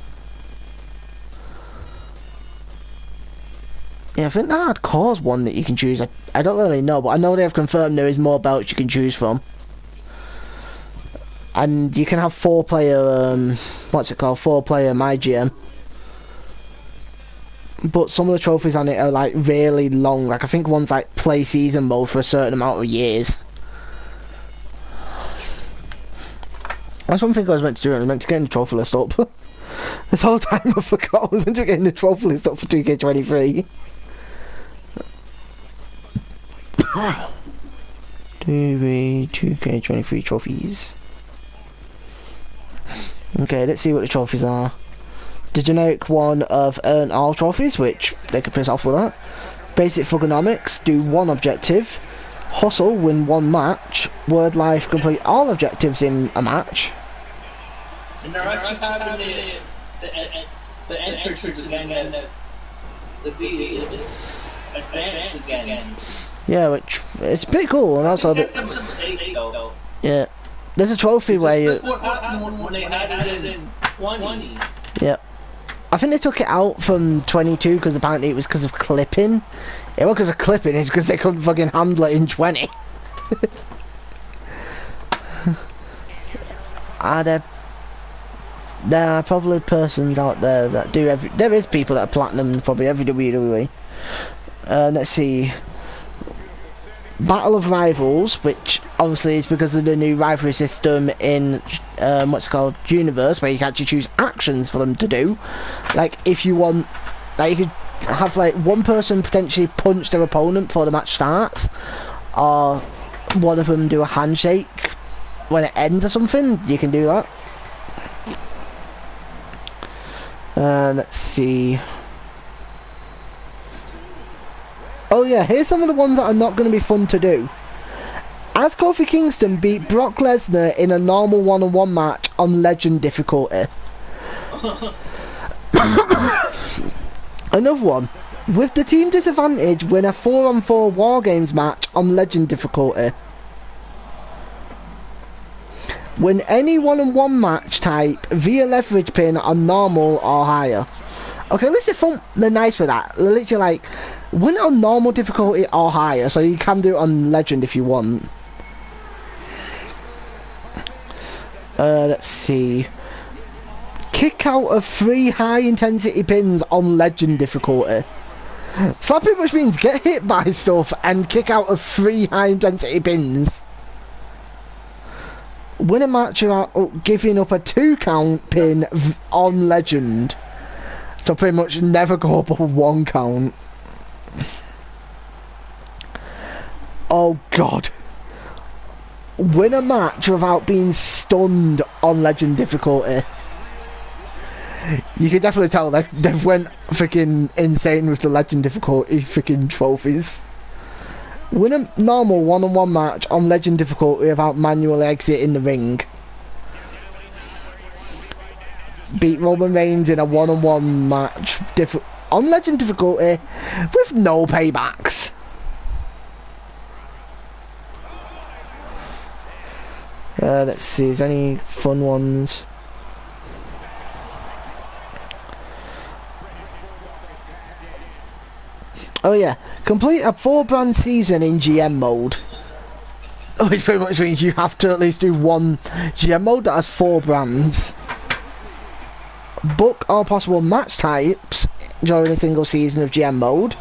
S1: Yeah, I think the hardcore's one that you can choose. I don't really know, but I know they've confirmed there is more belts you can choose from. And you can have 4-player, what's it called? 4-player My GM. But some of the trophies on it are like really long. Like I think one's like play season mode for a certain amount of years. That's one thing I was meant to do. I was meant to get the trophy list up. This whole time I forgot I was meant to get the trophy list up for 2K23. 2K23 trophies. Okay, let's see what the trophies are. The generic one of earn all trophies, which they could piss off with that. Basic Thugonomics, do 1 objective. Hustle, win 1 match. Word Life, complete all objectives in a match.
S2: And they're actually having the entrances again and the advance again.
S1: Yeah, which it's pretty cool, and also yeah, there's a trophy where you.
S2: What happened when they added it in 20?
S1: Yeah, I think they took it out from 22 because apparently it was because of clipping. It wasn't because of clipping; it's because they couldn't fucking handle it in 20. There are probably persons out there that do every. There is people that are platinum probably every WWE. Let's see. Battle of Rivals, which obviously is because of the new rivalry system in what's called Universe, where you can actually choose actions for them to do. Like if you want, like you could have like one person potentially punch their opponent before the match starts, or one of them do a handshake when it ends or something. You can do that. Let's see. Oh yeah, here's some of the ones that are not going to be fun to do. As Kofi Kingston beat Brock Lesnar in a normal one-on-one match on Legend difficulty. Another one. With the team disadvantage, win a 4-on-4 War Games match on Legend difficulty. Win any one-on-one match type via leverage pin on normal or higher. Okay, at least they're nice for that. They're literally like, win on normal difficulty or higher, so you can do it on Legend if you want. Let's see. Kick out of 3 high-intensity pins on Legend difficulty. So that pretty much means get hit by stuff and kick out of 3 high-intensity pins. Win a match without giving up a 2-count pin on Legend. So pretty much never go above 1 count. Oh god. Win a match without being stunned on Legend difficulty. You can definitely tell they've went freaking insane with the Legend difficulty freaking trophies. Win a normal one-on-one match on Legend difficulty without manually exiting the ring. Beat Roman Reigns in a one-on-one match on Legend difficulty with no paybacks. Let's see, is there any fun ones? Oh yeah, complete a 4-brand season in GM mode. Which pretty much means you have to at least do 1 GM mode that has 4 brands. Book all possible match types during a single season of GM mode.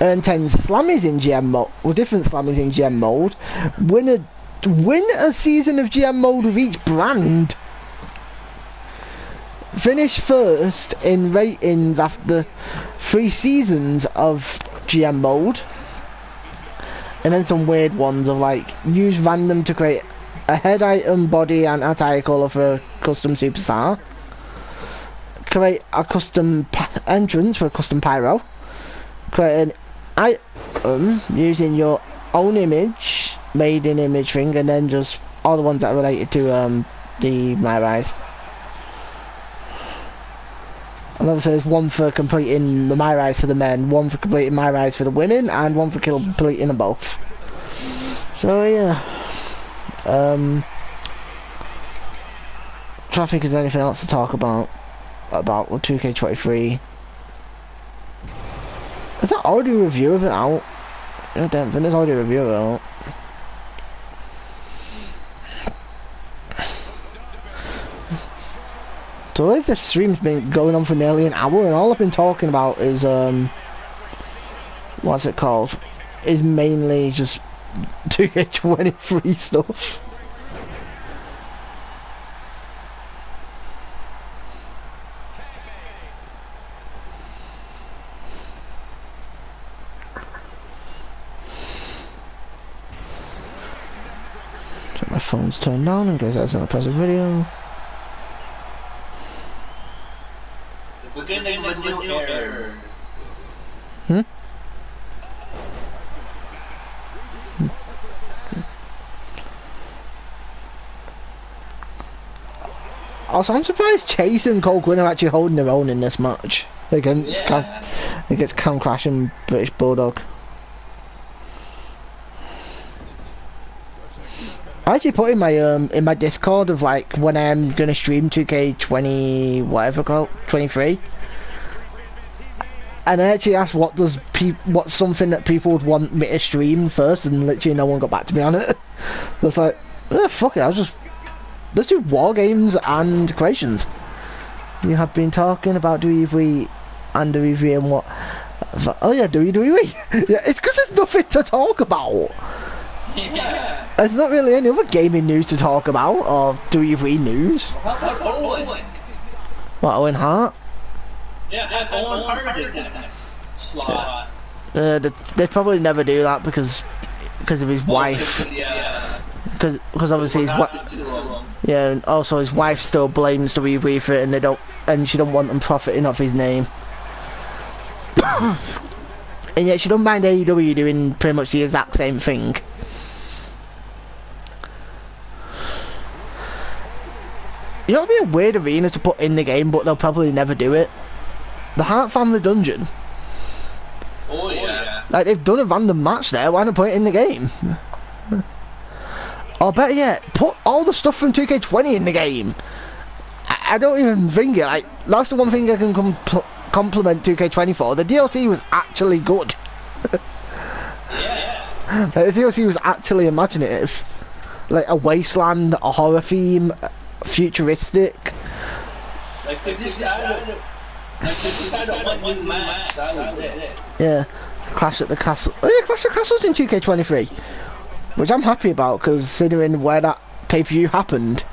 S1: Earn 10 slammies in GM mode, or different slammies in GM mode. Win a season of GM mode with each brand. Finish first in ratings after 3 seasons of GM mode. And then some weird ones of like, use random to create a head item, body and attire colour for a custom superstar. Create a custom entrance for a custom pyro. Create an item using your own image, made in image thing, and then just all the ones that are related to the My Rise. Another says 1 for completing the My Rise for the men, 1 for completing My Rise for the women, and 1 for completing them both. So yeah. Traffic, is there anything else to talk about 2K23? Is that already a review of it out? I don't think there's already a review of it out. So if this stream's been going on for nearly an hour and all I've been talking about is what's it called? Is mainly just 2K23 stuff. So my phone's turned down in case that's an impressive video.
S2: Beginning of a new era.
S1: Also, I'm surprised Chase and Cole Quinn are actually holding their own in this match against Cam Crash and British Bulldog. I actually put in my Discord of like when I'm gonna stream 2K20 whatever called 23, and I actually asked what's something that people would want me to stream first, and literally no one got back to me on it. So it's like, fuck it, let's do War Games and creations. You have been talking about WWE and WWE and what? Oh yeah, WWE. Yeah, it's because there's nothing to talk about.
S2: Yeah.
S1: There's not really any other gaming news to talk about, or WWE news.
S2: How about Owen?
S1: What, Owen Hart?
S2: Yeah, Owen Hart did that slot.
S1: They'd probably never do that because of his wife.
S2: Yeah.
S1: Because obviously his wife. Yeah, and also his wife still blames WWE for it, and she don't want them profiting off his name. And yet she don't mind AEW doing pretty much the exact same thing. You know, it'd be a weird arena to put in the game, but they'll probably never do it. The Hart Family Dungeon.
S2: Oh yeah.
S1: Like, they've done a random match there, why not put it in the game? Or better yet, put all the stuff from 2K20 in the game. I don't even think it, like, that's the one thing I can compliment 2K20 for. The DLC was actually good.
S2: Yeah.
S1: Like, the DLC was actually imaginative. Like, a wasteland, a horror theme, futuristic.
S2: Like they just added one new match. That was it.
S1: Yeah, Clash at the Castle. Oh yeah, Clash at the Castle's in 2K23, which I'm happy about, considering where that pay-per-view happened.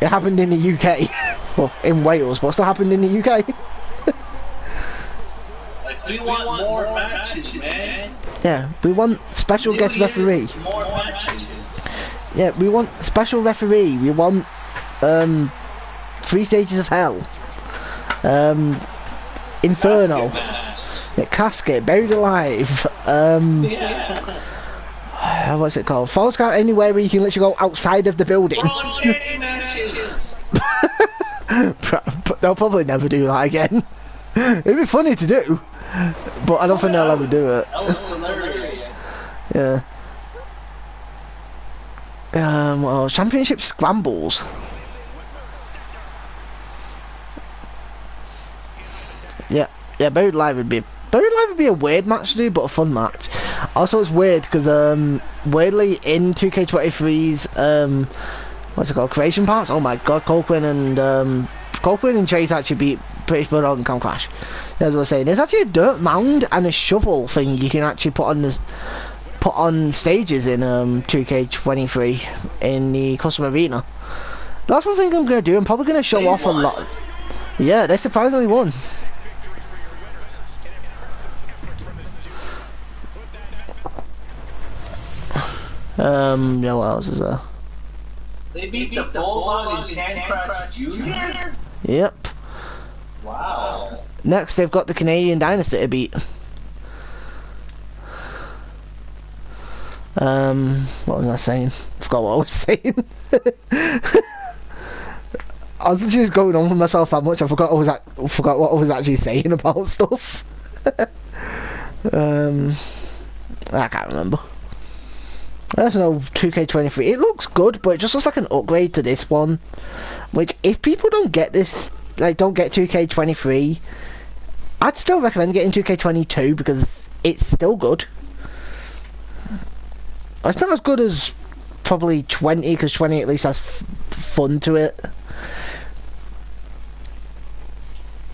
S1: It happened in the UK, well, in Wales, but still happened in the UK.
S2: Like we want more matches, man.
S1: Yeah, we want special guest referee.
S2: More matches.
S1: Yeah, we want special referee. We want 3 stages of hell. Inferno. Yeah, casket, buried alive. What's it called? False Count Anywhere, where you can literally go outside of the building. They'll probably never do that again. It'd be funny to do, but I don't think they'll ever do it. Yeah. Well, Championship Scrambles. Yeah, Buried Alive would be a weird match to do, but a fun match. Also, it's weird because weirdly in 2K23's what's it called, creation parts. Oh my god, Colquhoun and Chase actually beat British Bulldog and Camp Crash. As I was saying, there's actually a dirt mound and a shovel thing you can actually put on stages in 2K23 in the custom arena. That's one thing I'm gonna do. I'm probably gonna show off a lot. Yeah, they surprisingly won. Yeah, what else is there?
S2: They beat the Bulldog and Camp Crash Jr.?
S1: Yep.
S2: Wow.
S1: Next, they've got the Canadian Dynasty to beat. What was I saying? Forgot what I was saying. I was just going on with myself that much. I forgot what I was actually saying about stuff. I can't remember. There's no 2K23. It looks good, but it just looks like an upgrade to this one. Which, if people don't get this, like, don't get 2K23, I'd still recommend getting 2K22 because it's still good. It's not as good as probably 20, because 20 at least has fun to it.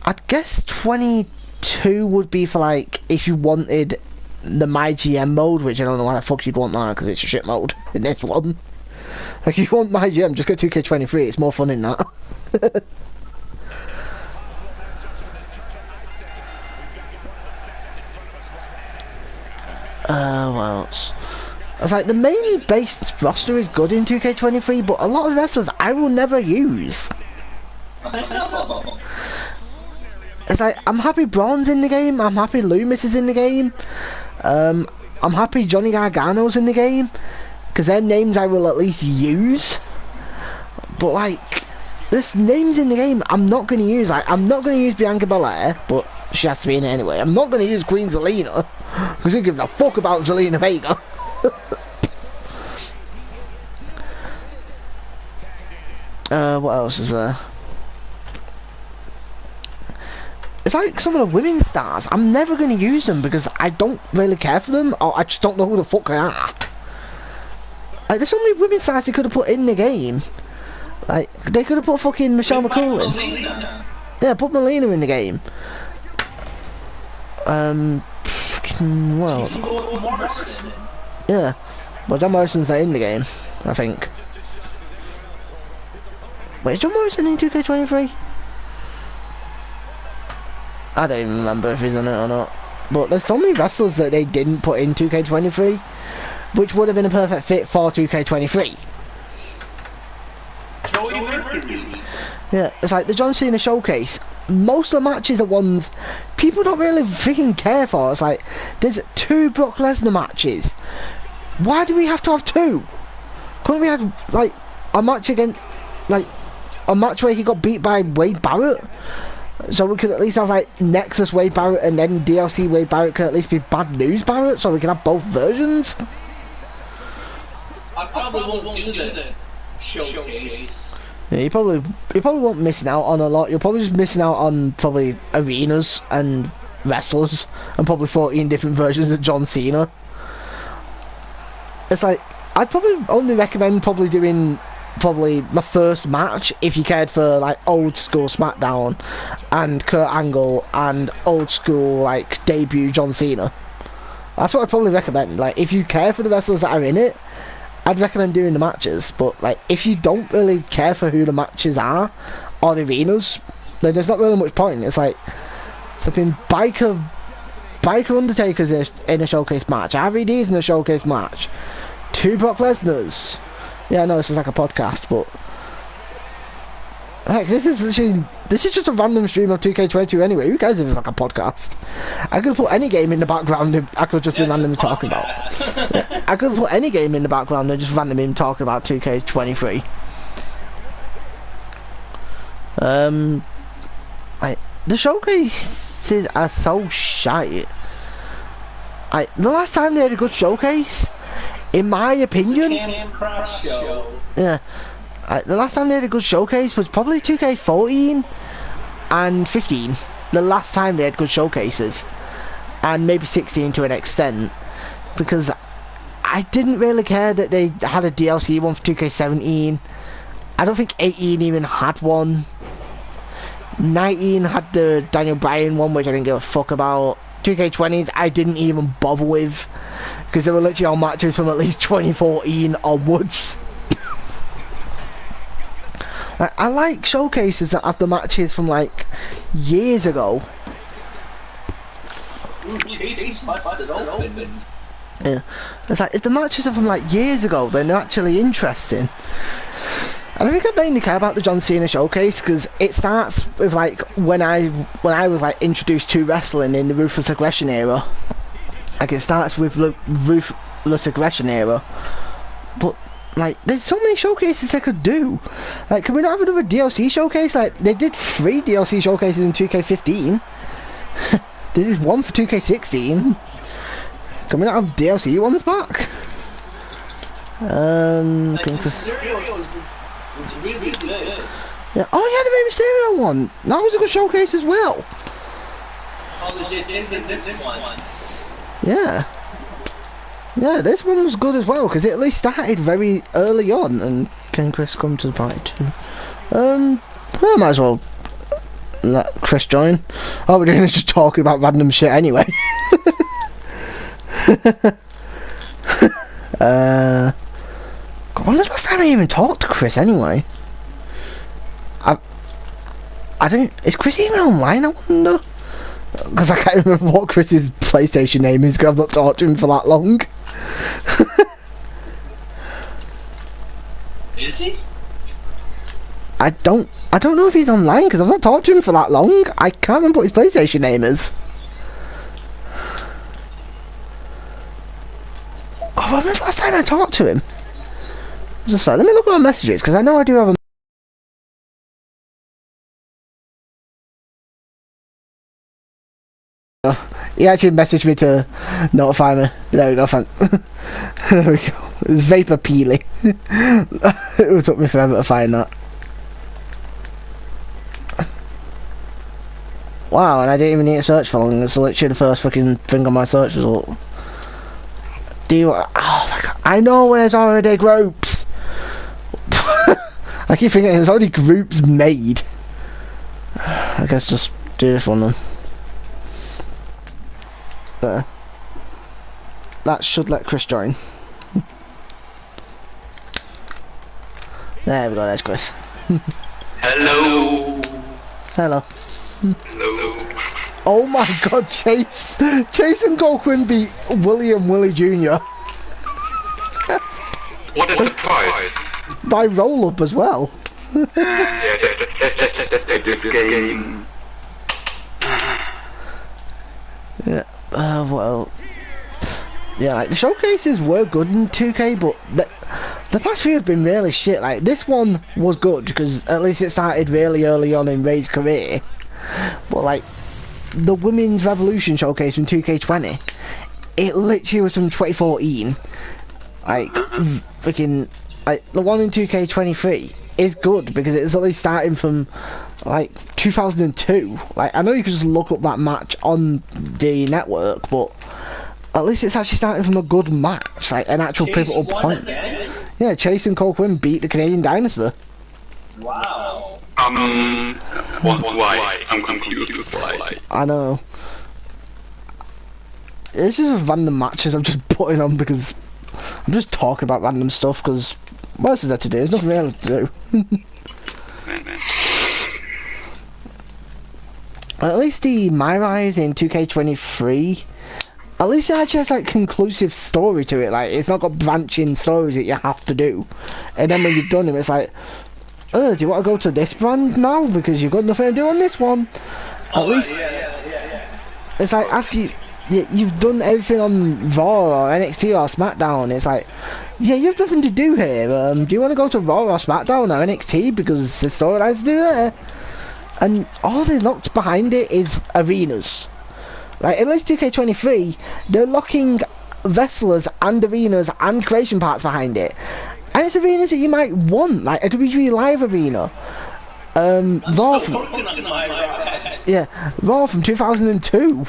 S1: I'd guess 22 would be for, like, if you wanted the MyGM mode, which I don't know why the fuck you'd want that, because it's a shit mode in this one. Like, if you want MyGM, just get 2K23, it's more fun in that. What else? It's like, the main base roster is good in 2K23, but a lot of wrestlers I will never use. It's like, I'm happy Braun's in the game, I'm happy Loomis is in the game, I'm happy Johnny Gargano's in the game, because they're names I will at least use. But like, there's names in the game I'm not going to use. Like, I'm not going to use Bianca Belair, but she has to be in it anyway. I'm not going to use Queen Zelina, because who gives a fuck about Zelina Vega? What else is there? It's like some of the women's stars, I'm never going to use them because I don't really care for them, or I just don't know who the fuck they are. Like, there's so many women's stars they could have put in the game. Like, they could have put fucking Michelle McCool in. Yeah, put Melina in the game. What else? Yeah, well, John Morrison's not in the game, I think. Wait, is John Morrison in 2K23? I don't even remember if he's in it or not. But there's so many wrestlers that they didn't put in 2K23, which would have been a perfect fit for 2K23. Yeah, it's like the John Cena Showcase. most of the matches are ones people don't really freaking care for. It's like, there's 2 Brock Lesnar matches. Why do we have to have 2? Couldn't we have, like, a match against, like, a match where he got beat by Wade Barrett? So we could at least have, like, Nexus Wade Barrett, and then DLC Wade Barrett could at least be Bad News Barrett, so we can have both versions.
S2: I probably won't do the showcase.
S1: Yeah, you probably won't missing out on a lot. You're probably just missing out on probably arenas and wrestlers and probably 14 different versions of John Cena. It's like, I'd probably only recommend probably doing the first match if you cared for like old school SmackDown and Kurt Angle and old school like debut John Cena. That's what I'd probably recommend. Like, if you care for the wrestlers that are in it, I'd recommend doing the matches. But like, if you don't really care for who the matches are or the arenas, then there's not really much point. It's like flipping Biker Undertaker's in a showcase match, RVD's in a showcase match, 2 Brock Lesnar's. Yeah, I know this is like a podcast, but heck, this is just a random stream of 2K22 anyway. Who cares if it's like a podcast? I could put any game in the background and I could just be randomly talking about. Yeah, I could put any game in the background and just randomly talking about 2K23. The showcases are so shite. The last time they had a good showcase, in my opinion, yeah, the last time they had a good showcase was probably 2K14 and 15. The last time they had good showcases, and maybe 16 to an extent, because I didn't really care that they had a DLC one for 2K17. I don't think 18 even had one. 19 had the Daniel Bryan one, which I didn't give a fuck about. 2K20s I didn't even bother with, because they were literally all matches from at least 2014 onwards. I like showcases that have the matches from like years ago. Yeah, it's like, if the matches are from like years ago, then they're actually interesting. And I think I mainly care about the John Cena showcase because it starts with like when I was like introduced to wrestling in the Ruthless Aggression era. Like, it starts with the Ruthless Aggression era, but like, there's so many showcases they could do. Like, can we not have another DLC showcase? Like, they did 3 DLC showcases in 2K15. They did 1 for 2K16. Can we not have DLC ones back?
S2: It's really good.
S1: Yeah. Oh yeah, the Rey Mysterio one. That was a good showcase as well.
S2: Oh, this one.
S1: Yeah. Yeah, this one was good as well because it at least started very early on. And can Chris come to the party too? I might as well let Chris join. All we're doing is just talking about random shit anyway. When was the last time I even talked to Chris anyway? I don't... Is Chris even online, I wonder? Because I can't remember what Chris's PlayStation name is because I've not talked to him for that long.
S2: Is he?
S1: I don't know if he's online because I've not talked to him for that long. I can't remember what his PlayStation name is. Oh, when was the last time I talked to him? Just like, let me look at my messages because I know I do have a... He actually messaged me to notify me. There we go, thank. There we go. It was Vapor Peely. It took me forever to find that. Wow, and I didn't even need to search for long. It's literally the first fucking thing on my search result. Do you... Oh my god. I know where's already groups. I keep thinking there's already groups made. I guess just do this one then. There. That should let Chris join. There we go, there's Chris.
S3: Hello.
S1: Hello.
S3: Hello.
S1: Oh my god, Chase and Goldwyn beat Willie Jr.
S3: What a surprise.
S1: By roll up as well.
S3: Yeah, just this game.
S1: Yeah. Well. Yeah, like, the showcases were good in 2K, but the past few have been really shit. Like, this one was good, because at least it started really early on in Ray's career. But, like, the Women's Revolution showcase from 2K20, it literally was from 2014. Like, freaking, like, the one in 2K23 is good, because it's at least starting from, like, 2002. Like, I know you can just look up that match on the network, but at least it's actually starting from a good match, like an actual pivotal point. Yeah, Chase and Cole Quinn beat the Canadian Dinosaur.
S2: Wow.
S3: Why? I'm confused as why.
S1: I know. It's just random matches I'm just putting on because I'm just talking about random stuff because what else is there to do? There's nothing really to do.
S3: Man.
S1: At least the My Rise in 2K23, at least it actually has like conclusive story to it. Like, it's not got branching stories that you have to do. And then when you've done them, it's like, oh, do you want to go to this brand now because you've got nothing to do on this one? At least it's like after you've done everything on Raw or NXT or SmackDown, it's like, yeah, you have nothing to do here. Do you want to go to Raw or SmackDown or NXT because there's storylines to do there? And all they locked behind it is arenas. Like, at least 2K23, they're locking wrestlers and arenas and creation parts behind it. And it's arenas that you might want, like a WWE Live arena. Raw from 2002.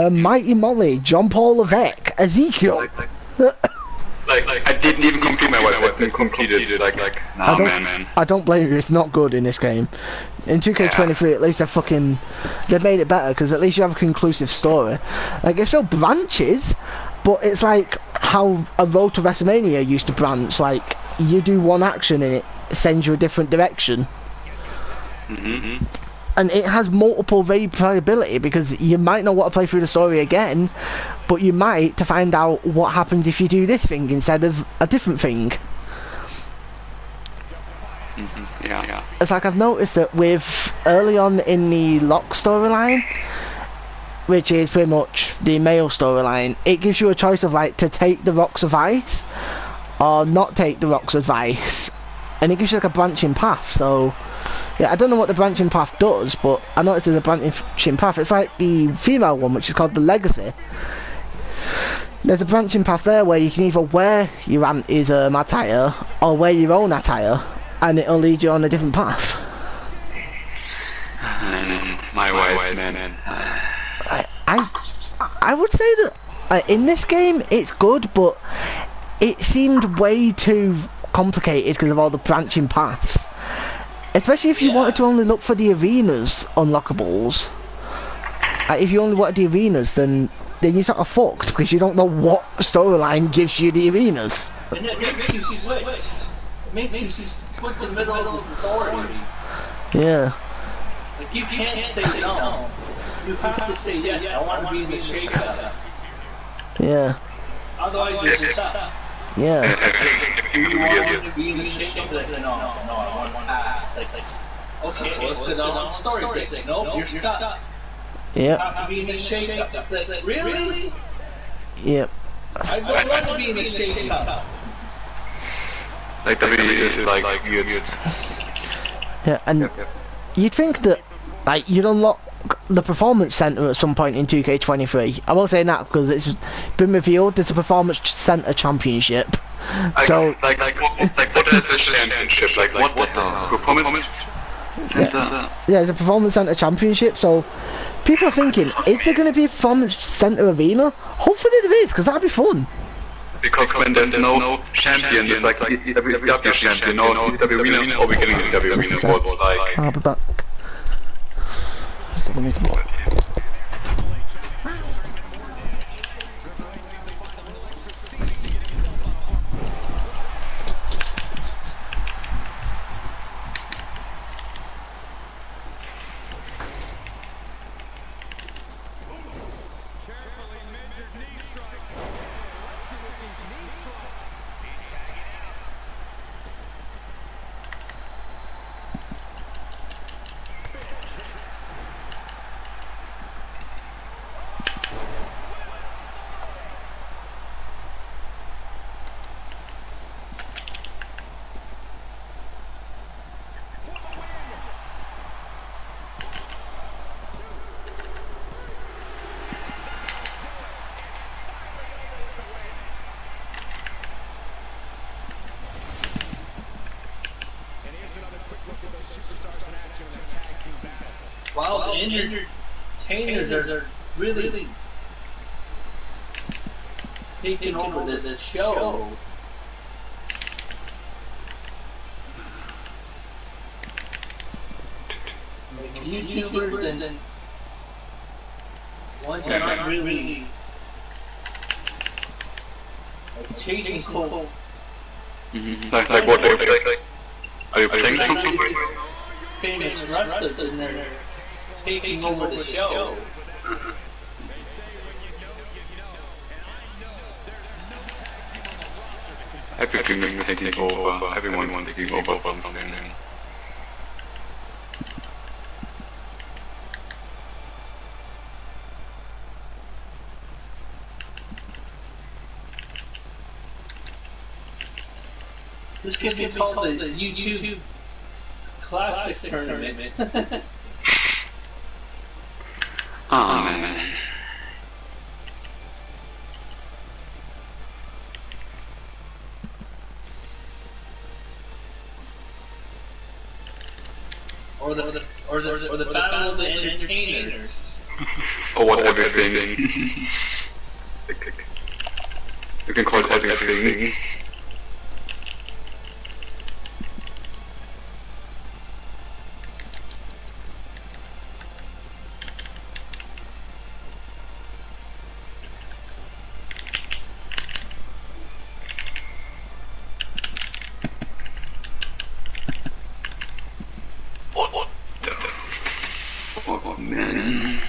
S1: Mighty Molly, John Paul Levesque, Ezekiel.
S3: I didn't even complete my weapon. Completed. Nah, man.
S1: I don't blame you. It's not good in this game. In 2K23, at least they've made it better because at least you have a conclusive story. Like, it's still branches, but it's like how a Road to WrestleMania used to branch. Like, you do one action and it sends you a different direction.
S3: Mm-hmm.
S1: And it has multiple replayability because you might not want to play through the story again, but you might to find out what happens if you do this thing instead of a different thing.
S3: Mm-hmm. Yeah.
S1: It's like I've noticed that with early on in the Lock storyline, which is pretty much the male storyline, it gives you a choice of like to take the Rock's advice or not take the Rock's advice, and it gives you like a branching path. So yeah, I don't know what the branching path does, but I noticed there's a branching path. It's like the female one, which is called the Legacy. There's a branching path there where you can either wear your auntie's attire or wear your own attire, and it'll lead you on a different path.
S3: My wise man.
S1: I would say that in this game it's good, but it seemed way too complicated because of all the branching paths. Especially if you wanted to only look for the arenas unlockables. If you only wanted the arenas, then you're sort of fucked because you don't know what storyline gives you the arenas.
S2: And it makes you switch. It makes you switch in the middle of the story.
S1: Yeah.
S2: Like, you can't say no. You have to say yes. I want to be in the shake-up.
S1: Yeah.
S2: Otherwise, you're stuck.
S1: Yeah.
S2: You want to be in the shake-up? Like, no, I want to pass. Like, okay, well, let's go down the story. Like, nope, you're stuck.
S1: Yep.
S2: You have to be in the shake-up. It's like, really?
S1: Yep.
S2: I don't want to be in the shake-up.
S3: Like WWE is like weird.
S1: Yeah, and you'd think that like you'd unlock the performance center at some point in 2K23. I won't say that because it's been revealed there's a performance center championship. So
S3: like what is the championship? Like what the performance center?
S1: Yeah, there's a performance center championship. So people are thinking, is there going to be a performance center arena? Hopefully there is, because that'd be fun.
S3: Because when there's no champion, it's like WWE champion, no WWE arena, or beginning of WWE arena, like.
S1: I'll be back.
S2: while the entertainers are really taking over the show. Like YouTubers and ones that aren't really like chasing cool.
S3: Like what? Like, are you playing something?
S2: Famous wrestlers and they're taking over the show.
S3: Everything is taking over. Everyone wants to take over something.
S2: This could be called the YouTube Classic Tournament.
S3: Oh man.
S2: Or the battle of the entertainers.
S3: Or what everything. You can call it everything. Oh man.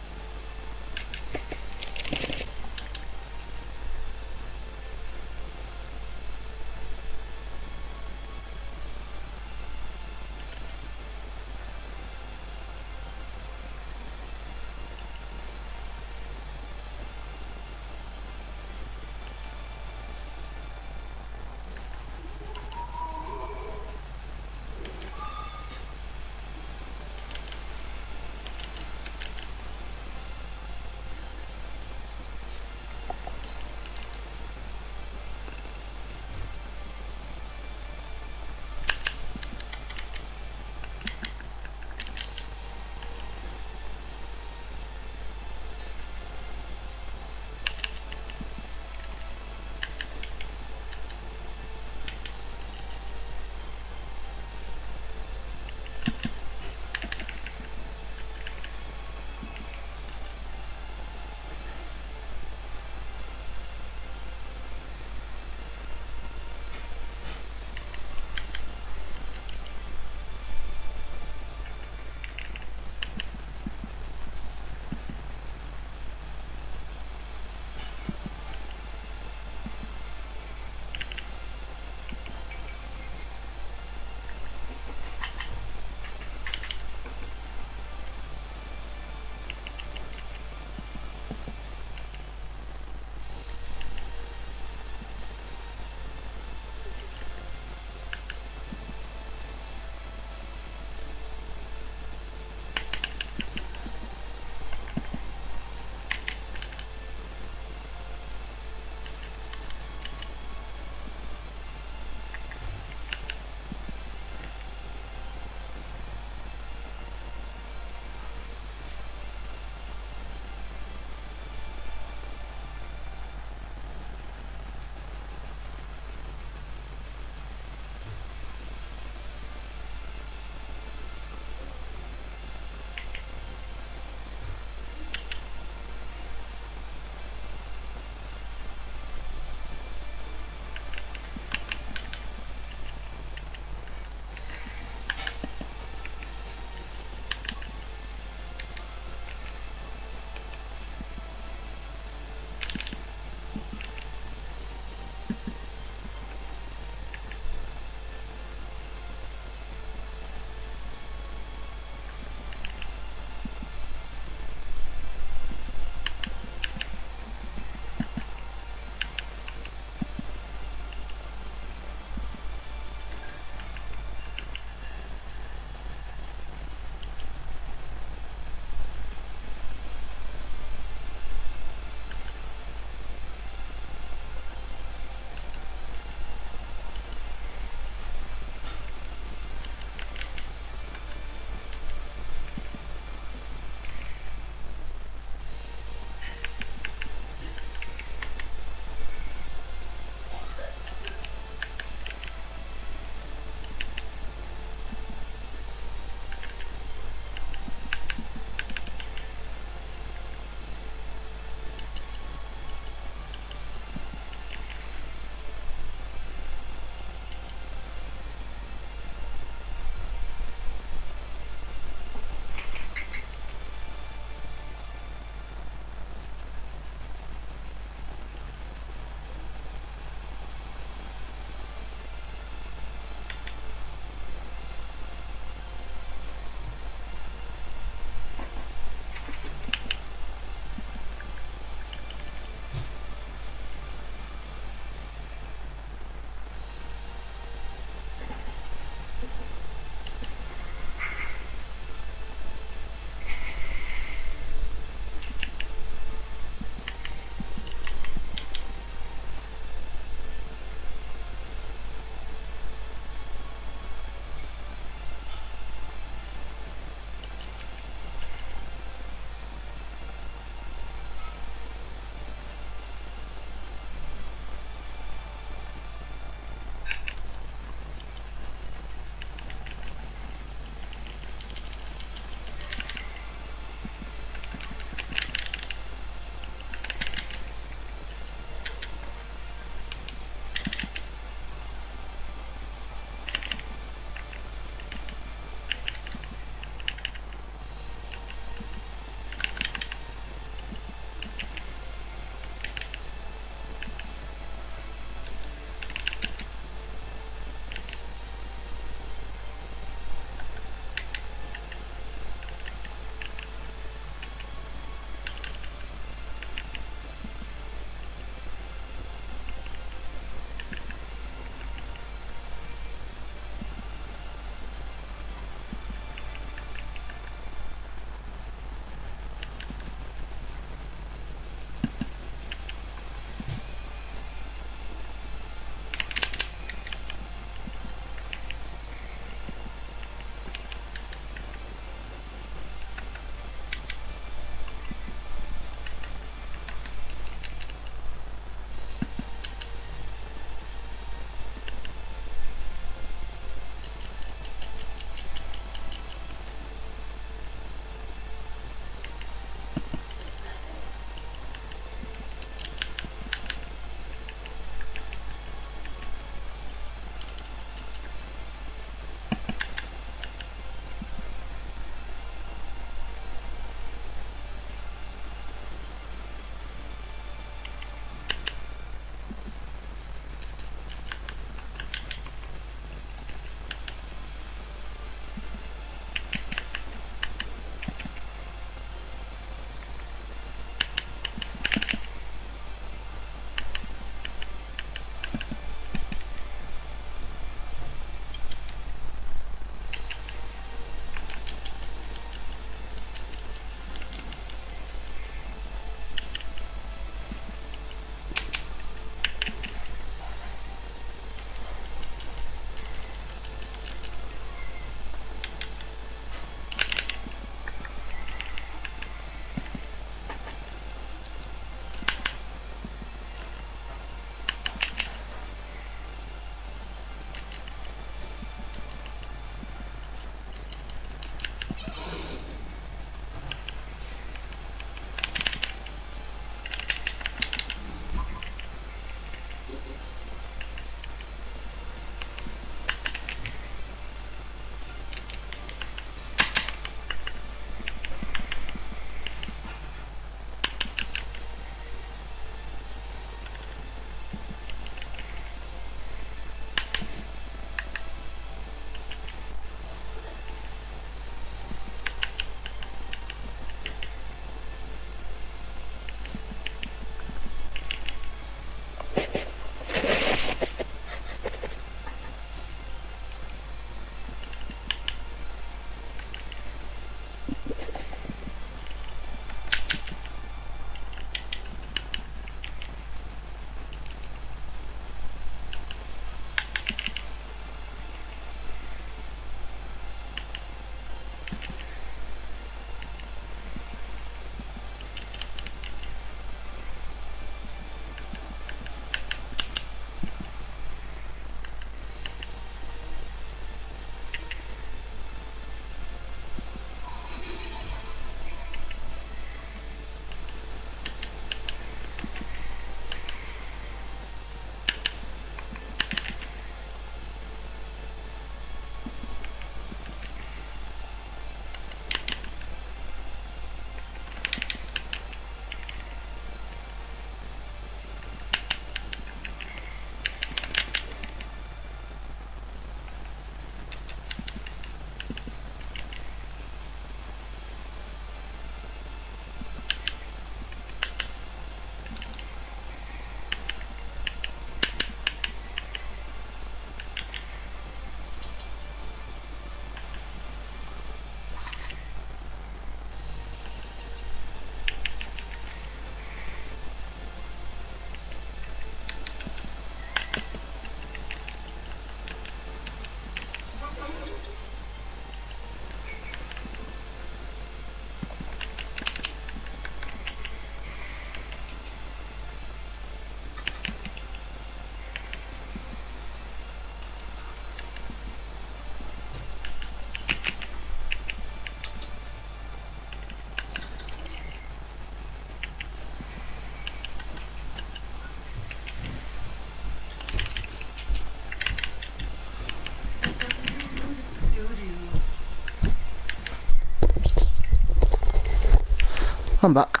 S1: I'm back.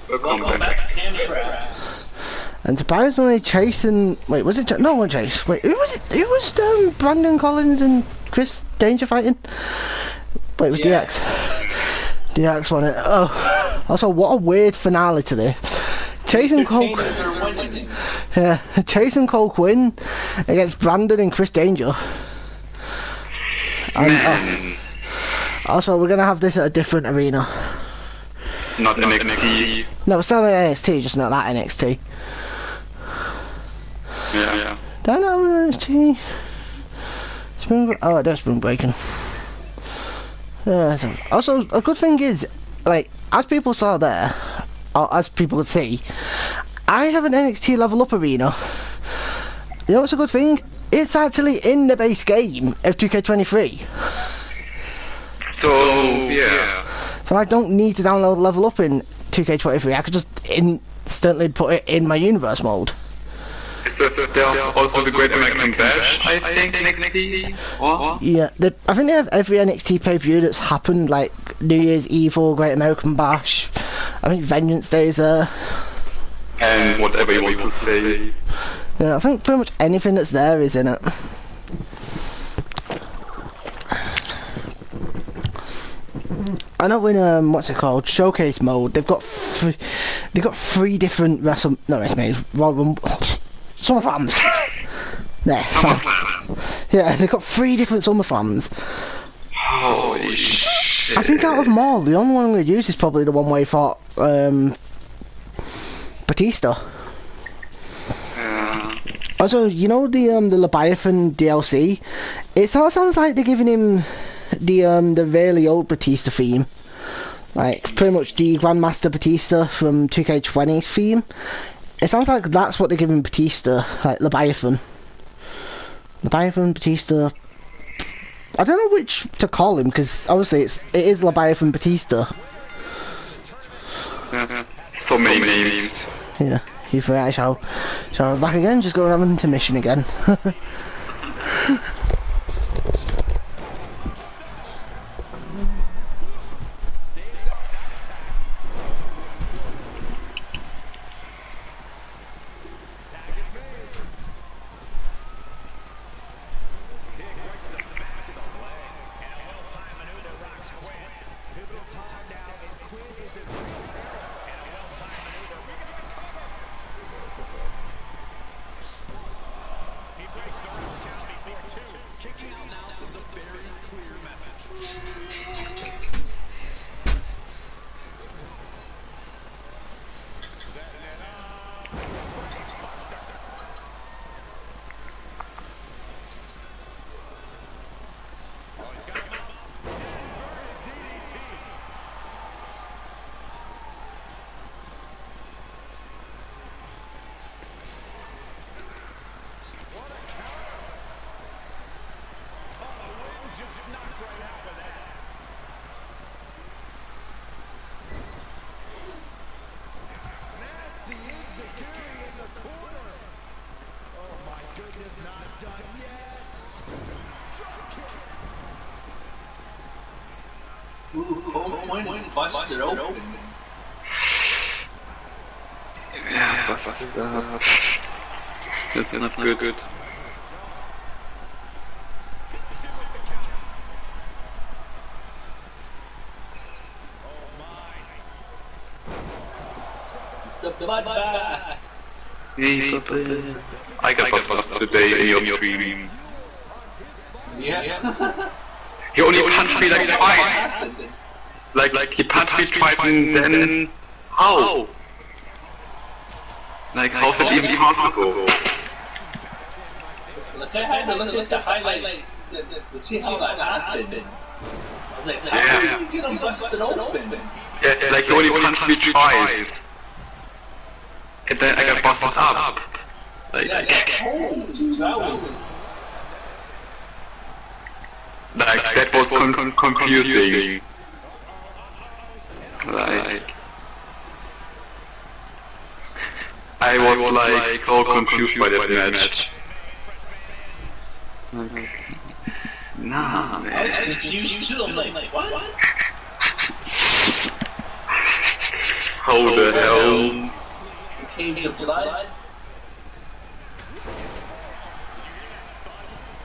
S3: Welcome back.
S1: And surprisingly, Chase and wait, was it? No one Chase. Wait, who was it? Who was Brandon Collins and Chris Danger fighting? Wait, it was DX. DX won it. Oh, also, what a weird finale to this. Chase and Cole. Yeah, Chase and Cole win against Brandon and Chris Danger. And, also, we're gonna have this at a different arena.
S3: Not NXT.
S1: No, it's not NXT, just not that NXT.
S3: Yeah.
S1: Don't know NXT. Oh, it does spring breaking. Yeah. Also, a good thing is, like, as people saw there, or as people could see, I have an NXT level up arena. You know what's a good thing? It's actually in the base game of 2K23.
S3: So, yeah.
S1: So I don't need to download level up in 2K23. I could just instantly put it in my universe mode.
S3: Is there also the Great American Bash, I think, NXT? Or?
S1: Yeah, I think they have every NXT pay-per-view that's happened, like New Year's Eve or Great American Bash. I think Vengeance Day is there.
S3: And whatever you want to say.
S1: Yeah, I think pretty much anything that's there is in it. I know in what's it called, Showcase mode, they've got three different SummerSlams. There. Yeah, they've got 3 different SummerSlams.
S3: Holy shit.
S1: I think out of them all, the only one I'm going to use is probably the one where he fought Batista. Also, you know the Leviathan DLC? It sort of sounds like they're giving him the really old Batista theme. Like, pretty much the Grandmaster Batista from 2K20's theme. It sounds like that's what they're giving Batista, like Leviathan. Leviathan, Batista... I don't know which to call him, because obviously it is Leviathan Batista.
S3: So many names.
S1: Yeah, he's right, shall back again, just go on into mission again.
S2: Busted open.
S3: Yeah, busted up. That's not good. I got busted today in your stream.
S2: Yeah.
S3: He only punched me like twice. Like he punched me twice and then how? Like how's it even possible?
S2: Like I had to look at the highlight to see how that happened. Like how did you get him busted open?
S3: Yeah, like he only punched me twice. And then I got busted up. Like that was confusing. Like I was like so confused by that match. Nah, man.
S2: I was confused too. I'm like, what?
S3: How the hell?
S2: The Cage of Blood?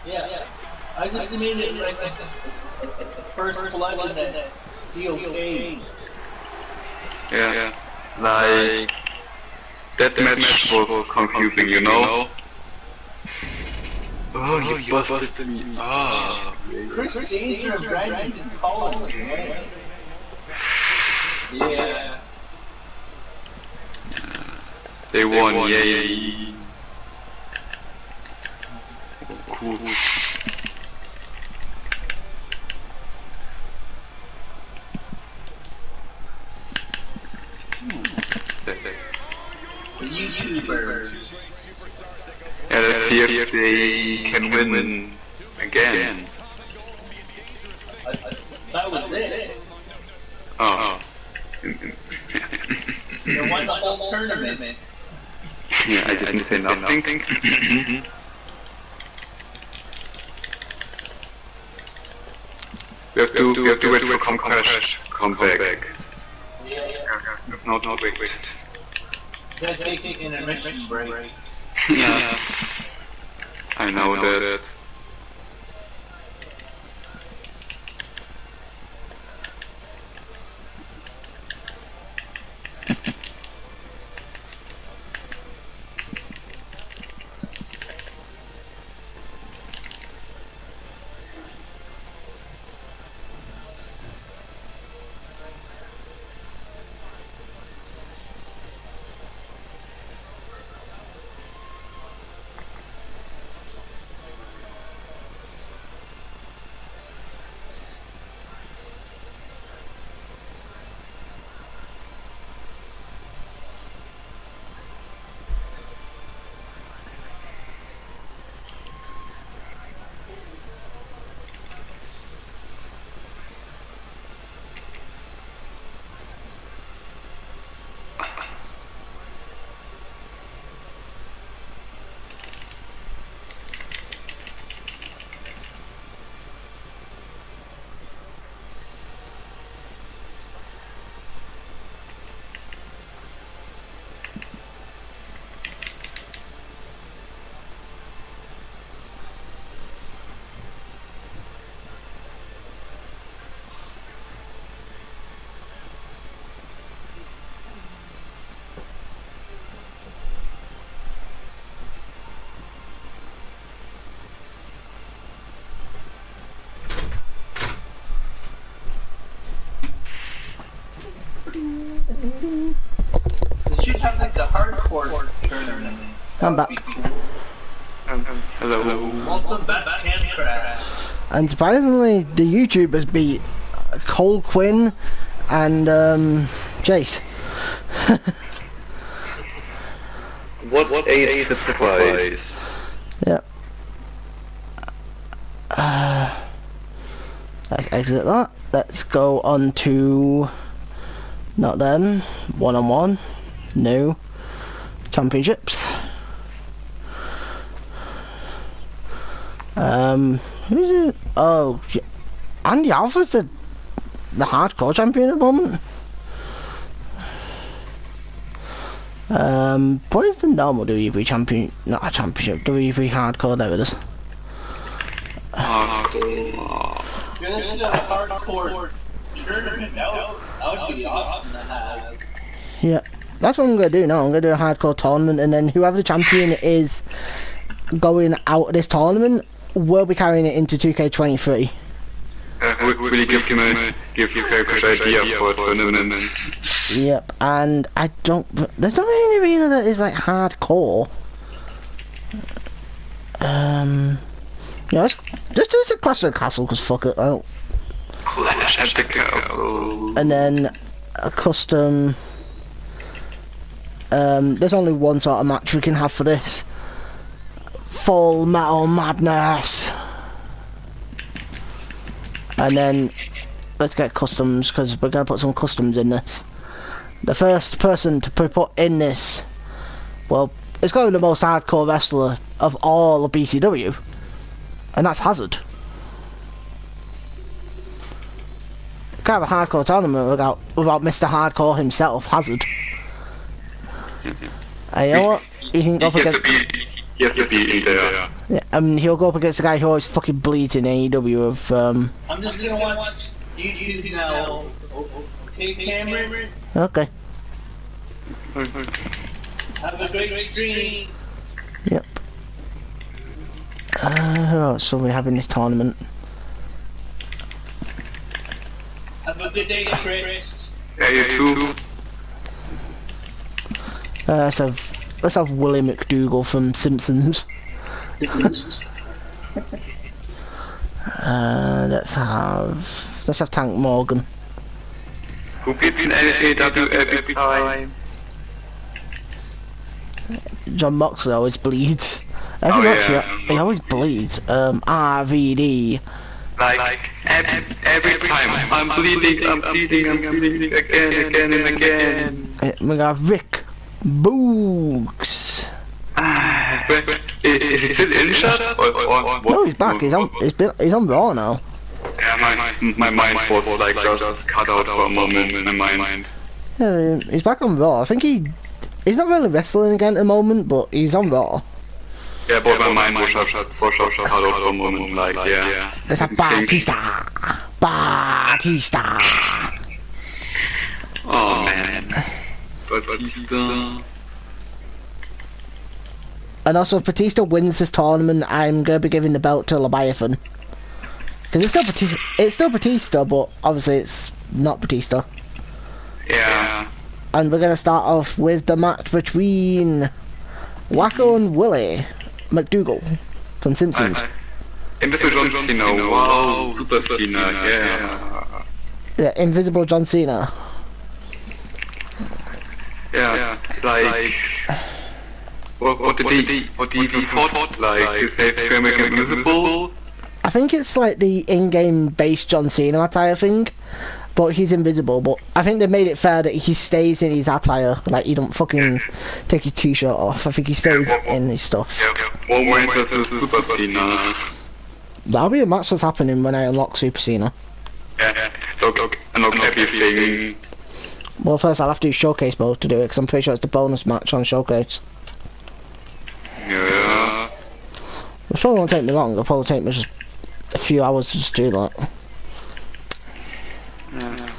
S2: Yeah. I just made it like the first blood in that steel cage.
S3: Yeah. Like that match was confusing, you know? Oh, you busted me. Ah.
S2: Chris Danger and Brandon Collins, man. Yeah.
S3: They won, yay. Cool.
S2: The YouTubers.
S3: Yeah, let's see if they can win again.
S2: That was it.
S3: Oh.
S2: They won the whole tournament.
S3: Yeah, I didn't say nothing. We have to wait for Crash to come back.
S2: Yeah.
S3: No, wait.
S2: They're taking an intermission break.
S3: Yeah. I know that.
S2: They should have like the hardcore tournament.
S1: I'm back.
S3: Hello.
S2: Welcome back, Camp Crash.
S1: And surprisingly, the YouTubers beat Cole Quinn and Jace.
S3: What a surprise.
S1: Yep. Let's exit that. Let's go on to not them. One-on-one. No. Championships. Who's it? Oh, Andy Alpha's the hardcore champion at the moment. What is the normal WWE champion? Not a championship. WWE hardcore. There it is.
S3: Hardcore.
S2: Yeah, this is a hardcore tournament. That would be awesome to have.
S1: Yeah, that's what I'm gonna do now. I'm gonna do a hardcore tournament, and then whoever the champion is going out of this tournament will be carrying it into 2K23.
S3: Will you give him a good idea for a tournament?
S1: Yep, and I don't. There's not really any reason that is like hardcore. Yeah, let's just do a Clash of the Castle because fuck it. I don't.
S3: Clash at the Castle.
S1: And then a custom. There's only one sort of match we can have for this. Full Metal Madness. And then let's get customs because we're gonna put some customs in this. The first person to be put in this, well, it's going to be the most hardcore wrestler of all of BCW, and that's Hazard. Can't have a hardcore tournament without Mr. Hardcore himself, Hazard. You know what? He can go up against.
S3: He has to be in there.
S1: Yeah, he'll go up against the guy who always fucking bleeds in AEW of.
S2: I'm just gonna watch YouTube now. Okay, Cameron?
S1: Okay.
S2: Have a great stream.
S1: Yep. Who else will we have in this tournament?
S2: Have a good day, Chris.
S3: Yeah, you too.
S1: Let's have Willie McDougal from Simpsons. Let's have Tank Morgan.
S3: Who beats in AEW every time?
S1: John Moxley always bleeds. Every match he always bleeds. RVD.
S3: Like every time. I'm bleeding again and again.
S1: We got Rick Boogs.
S3: Is he still injured? Or
S1: No, he's back. He's on Raw now.
S3: Yeah, my mind was like just cut out for a moment in my mind.
S1: Yeah, he's back on Raw. I think he's not really wrestling again at the moment, but he's on Raw.
S3: Yeah, but my mind was just cut out for a moment, like, yeah.
S1: There's a Batista!
S3: Oh man. Batista.
S1: And also, if Batista wins this tournament, I'm going to be giving the belt to Leviathan. Because it's still Batista, but obviously it's not Batista.
S3: Yeah.
S1: And we're going to start off with the match between Wacko and Willie McDougal from Simpsons.
S3: Invisible John Cena, wow, Super Cena, yeah.
S1: Yeah, Invisible John Cena.
S3: Yeah, like... What did he fought? Like, to save to make him invisible?
S1: I think it's like the in-game base John Cena attire thing, but he's invisible. But I think they made it fair that he stays in his attire, like he don't fucking take his t-shirt off. I think he stays in his stuff.
S3: Yeah, one way to Super Cena.
S1: That'll be a match that's happening when I unlock Super Cena.
S3: Yeah, unlock everything.
S1: Well, first I'll have to do Showcase mode to do it, because I'm pretty sure it's the bonus match on Showcase.
S3: Yeah.
S1: It probably won't take me long. It'll probably take me just a few hours to just do that.
S3: Yeah.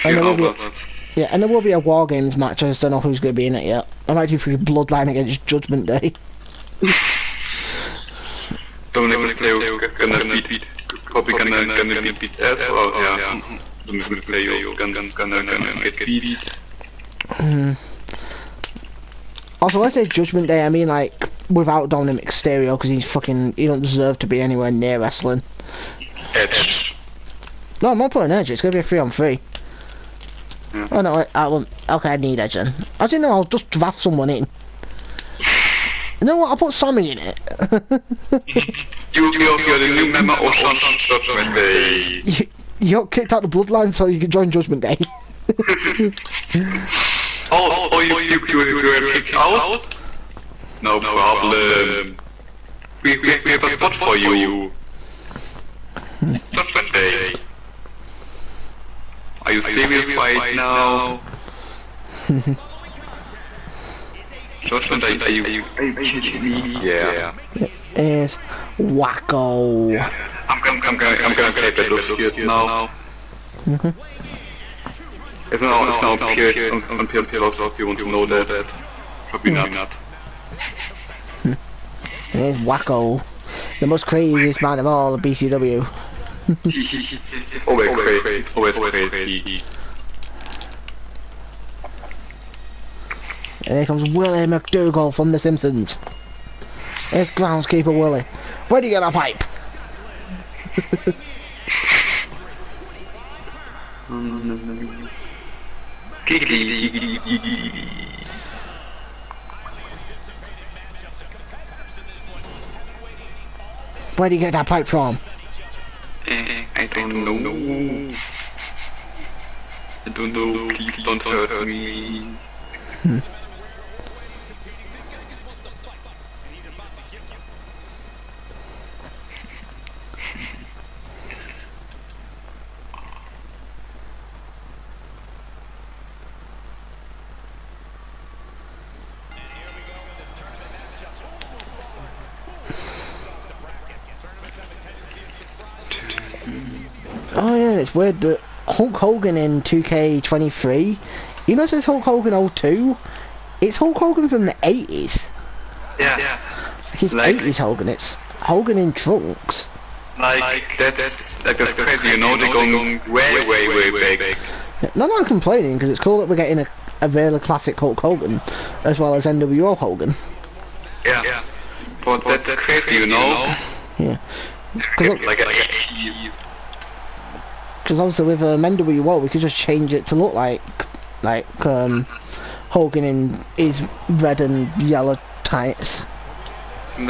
S1: And there will be a War Games match. I just don't know who's going to be in it yet. I might do for Bloodline against Judgment Day.
S3: Dominic Mysterio gonna beat. Probably gonna beat S. Or yeah. Dominic Mysterio gonna get beat.
S1: Also, when I say Judgment Day, I mean like without Dominic Mysterio, because he don't deserve to be anywhere near wrestling.
S3: Edge.
S1: No, I'm not putting Edge. It's gonna be a 3-on-3.
S3: Yeah.
S1: Oh no, I won't. Okay, I need Edge then. I don't know. I'll just draft someone in. You know what? I'll put Sammy in it.
S3: You're the new member of Judgment Day.
S1: You got kicked out the Bloodline so you can join Judgment Day.
S3: Oh, you were kicked out? No problem. We have a spot for you. Judgment Day. Are you serious right now? Judgment Day, are you kidding me? Yeah.
S1: Is Wacko.
S3: I'm gonna take that look here now. It's now on PL Plus, you want to know that? Probably not.
S1: Here's Wacko, the most craziest man of all of BCW.
S3: He's always crazy. He's always crazy.
S1: And here comes Willie McDougal from The Simpsons. Here's groundskeeper Willie. Where do you get a pipe? Where do you get that pipe from?
S3: I don't know. I don't know. Please don't hurt me.
S1: it's weird that Hulk Hogan in 2K23, you know it says Hulk Hogan 02? It's Hulk Hogan from the 80s.
S3: Yeah.
S1: He's like, 80s Hogan, it's Hogan in trunks.
S3: That's crazy, you know, they're going way back.
S1: No, I'm complaining, because it's cool that we're getting a really classic Hulk Hogan, as well as NWO Hogan.
S3: Yeah. But that's crazy, you know?
S1: Yeah. Because obviously with NWO, we could just change it to look like Hogan in his red and yellow tights.
S3: And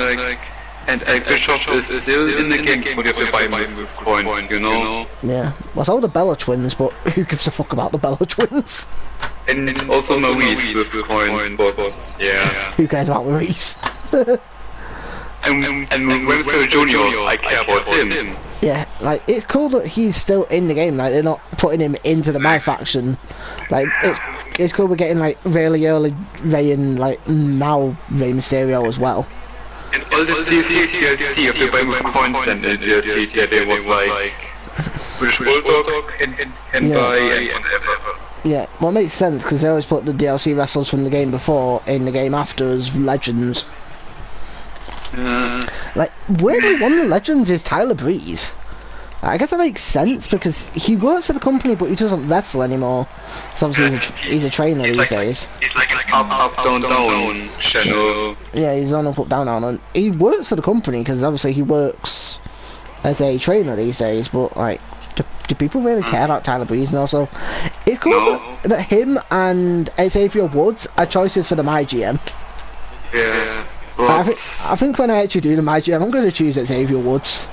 S3: Bishop is still in the game, but you have to buy him with coins, you know?
S1: Yeah. Well, so the Bella twins, but who gives a fuck about the Bella twins?
S3: And also Maurice with coins, but yeah.
S1: Who cares about Maurice?
S3: and Ramsey Jr., I care about him.
S1: Yeah, like, it's cool that he's still in the game, like, they're not putting him into the My Faction. Like, it's cool we're getting, like, really early Rey and, like, now Rey Mysterio as well.
S3: And all the DLC of the Bible coins and the DLC, yeah, they was like British Bulldog and buy and whatever.
S1: Yeah, well, it makes sense, because they always put the DLC wrestlers from the game before in the game after as legends. Like, weirdly, one of the legends is Tyler Breeze. I guess that makes sense, because he works for the company, but he doesn't wrestle anymore. So obviously he's a trainer these days.
S3: He's like an up, down channel.
S1: Yeah, he's on up, down, and he works for the company, because obviously he works as a trainer these days, but, like, do people really care about Tyler Breeze? And also, it's cool that him and Xavier Woods are choices for the MyGM.
S3: Yeah.
S1: I think when I actually do the MyGM, I'm going to choose Xavier Woods.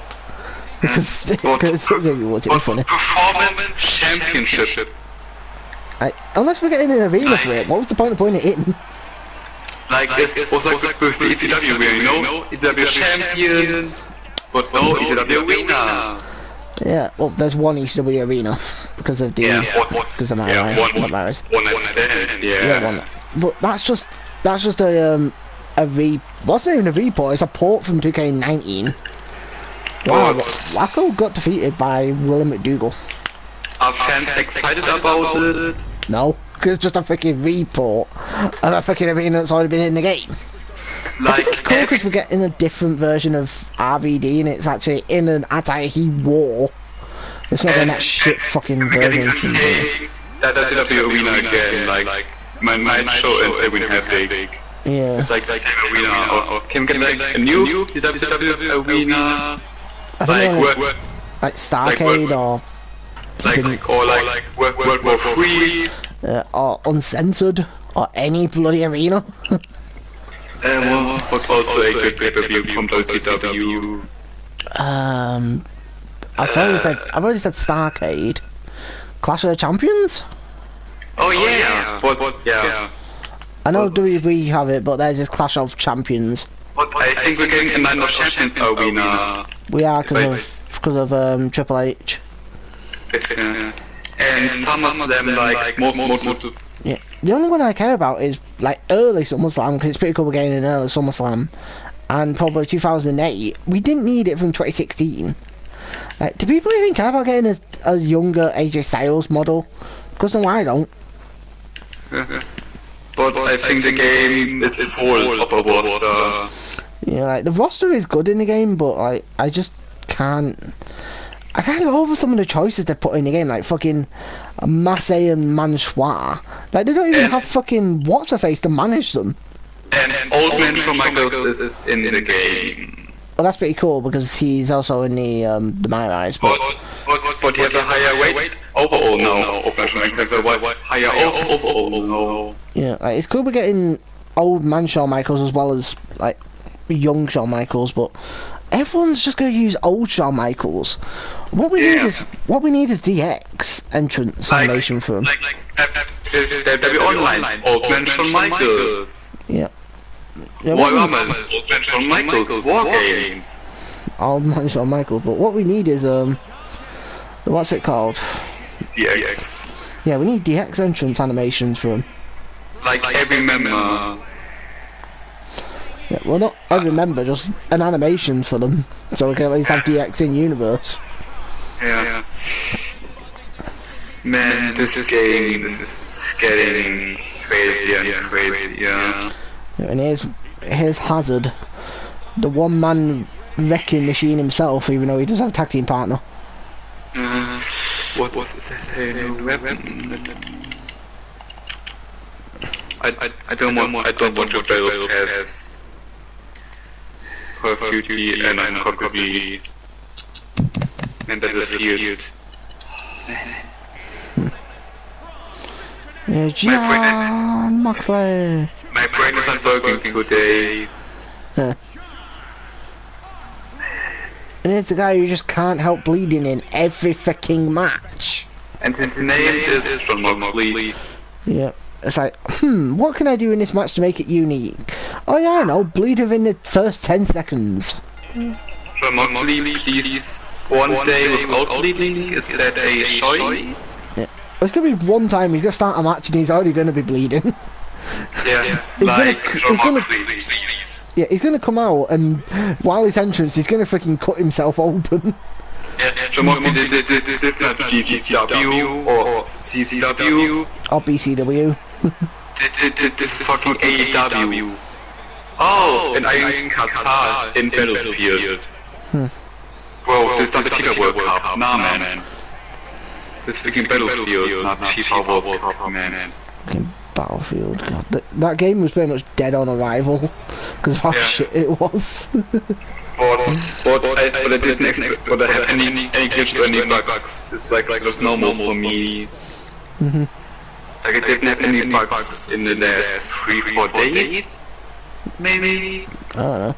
S1: Because Xavier Woods is funny.
S3: Performance Championship.
S1: Unless we're getting an arena for it, what was the point of putting it in?
S3: Like, it was like with the ECW where, you know, ECW champion, but no ECW arena.
S1: Yeah, well, there's one ECW arena because of the because of my
S3: one
S1: but that's just a wasn't even a report, it's a port from 2K19. Wow, Wacko got defeated by William McDougall.
S3: Are fans excited about it?
S1: No, because it's just a freaking report of a freaking arena that's already been in the game. Like, it's cool because we're getting a different version of RVD and it's actually in an attire he wore. It's not in that shit fucking version.
S3: That's the arena again, like my show and they will have big.
S1: Yeah.
S3: It's like the same arena, or can we get like a new WWE arena?
S1: Like Starcade or
S3: World War 3
S1: or Uncensored or any bloody arena.
S3: What's also a good pay-per-view from WCW?
S1: I've already said Starcade. Clash of the Champions?
S3: Oh yeah, yeah.
S1: I know WWE have it, but there's this Clash of Champions.
S3: But I think we're getting a Night of Champions arena.
S1: We are because of Triple H.
S3: And some of them like more.
S1: Yeah, the only one I care about is like early SummerSlam, because it's pretty cool we're getting an early SummerSlam, and probably 2008. We didn't need it from 2016. Like, do people even care about getting a younger AJ Styles model? Because no, I don't.
S3: But I think the game is full of a roster.
S1: Yeah, like the roster is good in the game, but like I just can't. I can't go over some of the choices they put in the game, like fucking Massey and Mansoir. Like, they don't even have fucking what's-her-face to manage them.
S3: And Old Man Shawn Michaels is in the game.
S1: Well, that's pretty cool, because he's also in the My Rise, but
S3: he has a higher weight overall now. Old Man Shawn Michaels has a higher overall now.
S1: Yeah, like, it's cool we're getting old man Shawn Michaels as well as, like, young Shawn Michaels, but everyone's just going to use old Shawn Michaels. What we need is DX entrance animation for him.
S3: Like WWE Online, Old Man Shawn Michaels.
S1: Yeah.
S3: Old Man Shawn Michaels, War Games.
S1: Old man Shawn Michaels, but what we need is what's it called?
S3: DX.
S1: Yeah, we need DX entrance animations for him.
S3: Like every member.
S1: Yeah, well, not every member, just an animation for them, so we can at least have DX in universe.
S3: Yeah. Man, this game is getting crazier and crazier.
S1: And here's Hazard, the one-man wrecking machine himself, even though he does have a tag team partner.
S3: What was the weapon? I don't want to build as Call of Duty and I'm probably in Battlefield.
S1: Yeah, John Moxley.
S3: My brain is not working today.
S1: And here's the guy who just can't help bleeding in every freaking match.
S3: And his name is John Moxley.
S1: Yeah. It's like, what can I do in this match to make it unique? Oh yeah, I know, bleed within the first 10 seconds.
S3: John Moxley, please, one day without bleeding, is that a choice?
S1: Yeah. There's gonna be one time he's gonna start a match and he's already gonna be bleeding.
S3: Yeah, like John Moxley, please.
S1: Yeah, he's gonna come out and while his entrance, he's gonna freaking cut himself open.
S3: Yeah, John Moxley did this not GCW or CCW
S1: Or BCW.
S3: This fucking AEW. Oh, and I'm Qatar in Battlefield. Bro, this is not the FIFA World Cup. Nah, man. This freaking Battlefield, not FIFA World Cup, man.
S1: Fucking Battlefield. God, that game was pretty much dead on arrival because of how shit it was.
S3: But I didn't but I have any glitch or any bugs. It's like it was normal for me. Like I didn't have any bugs in the last 3-4 days. Maybe.
S1: I don't know.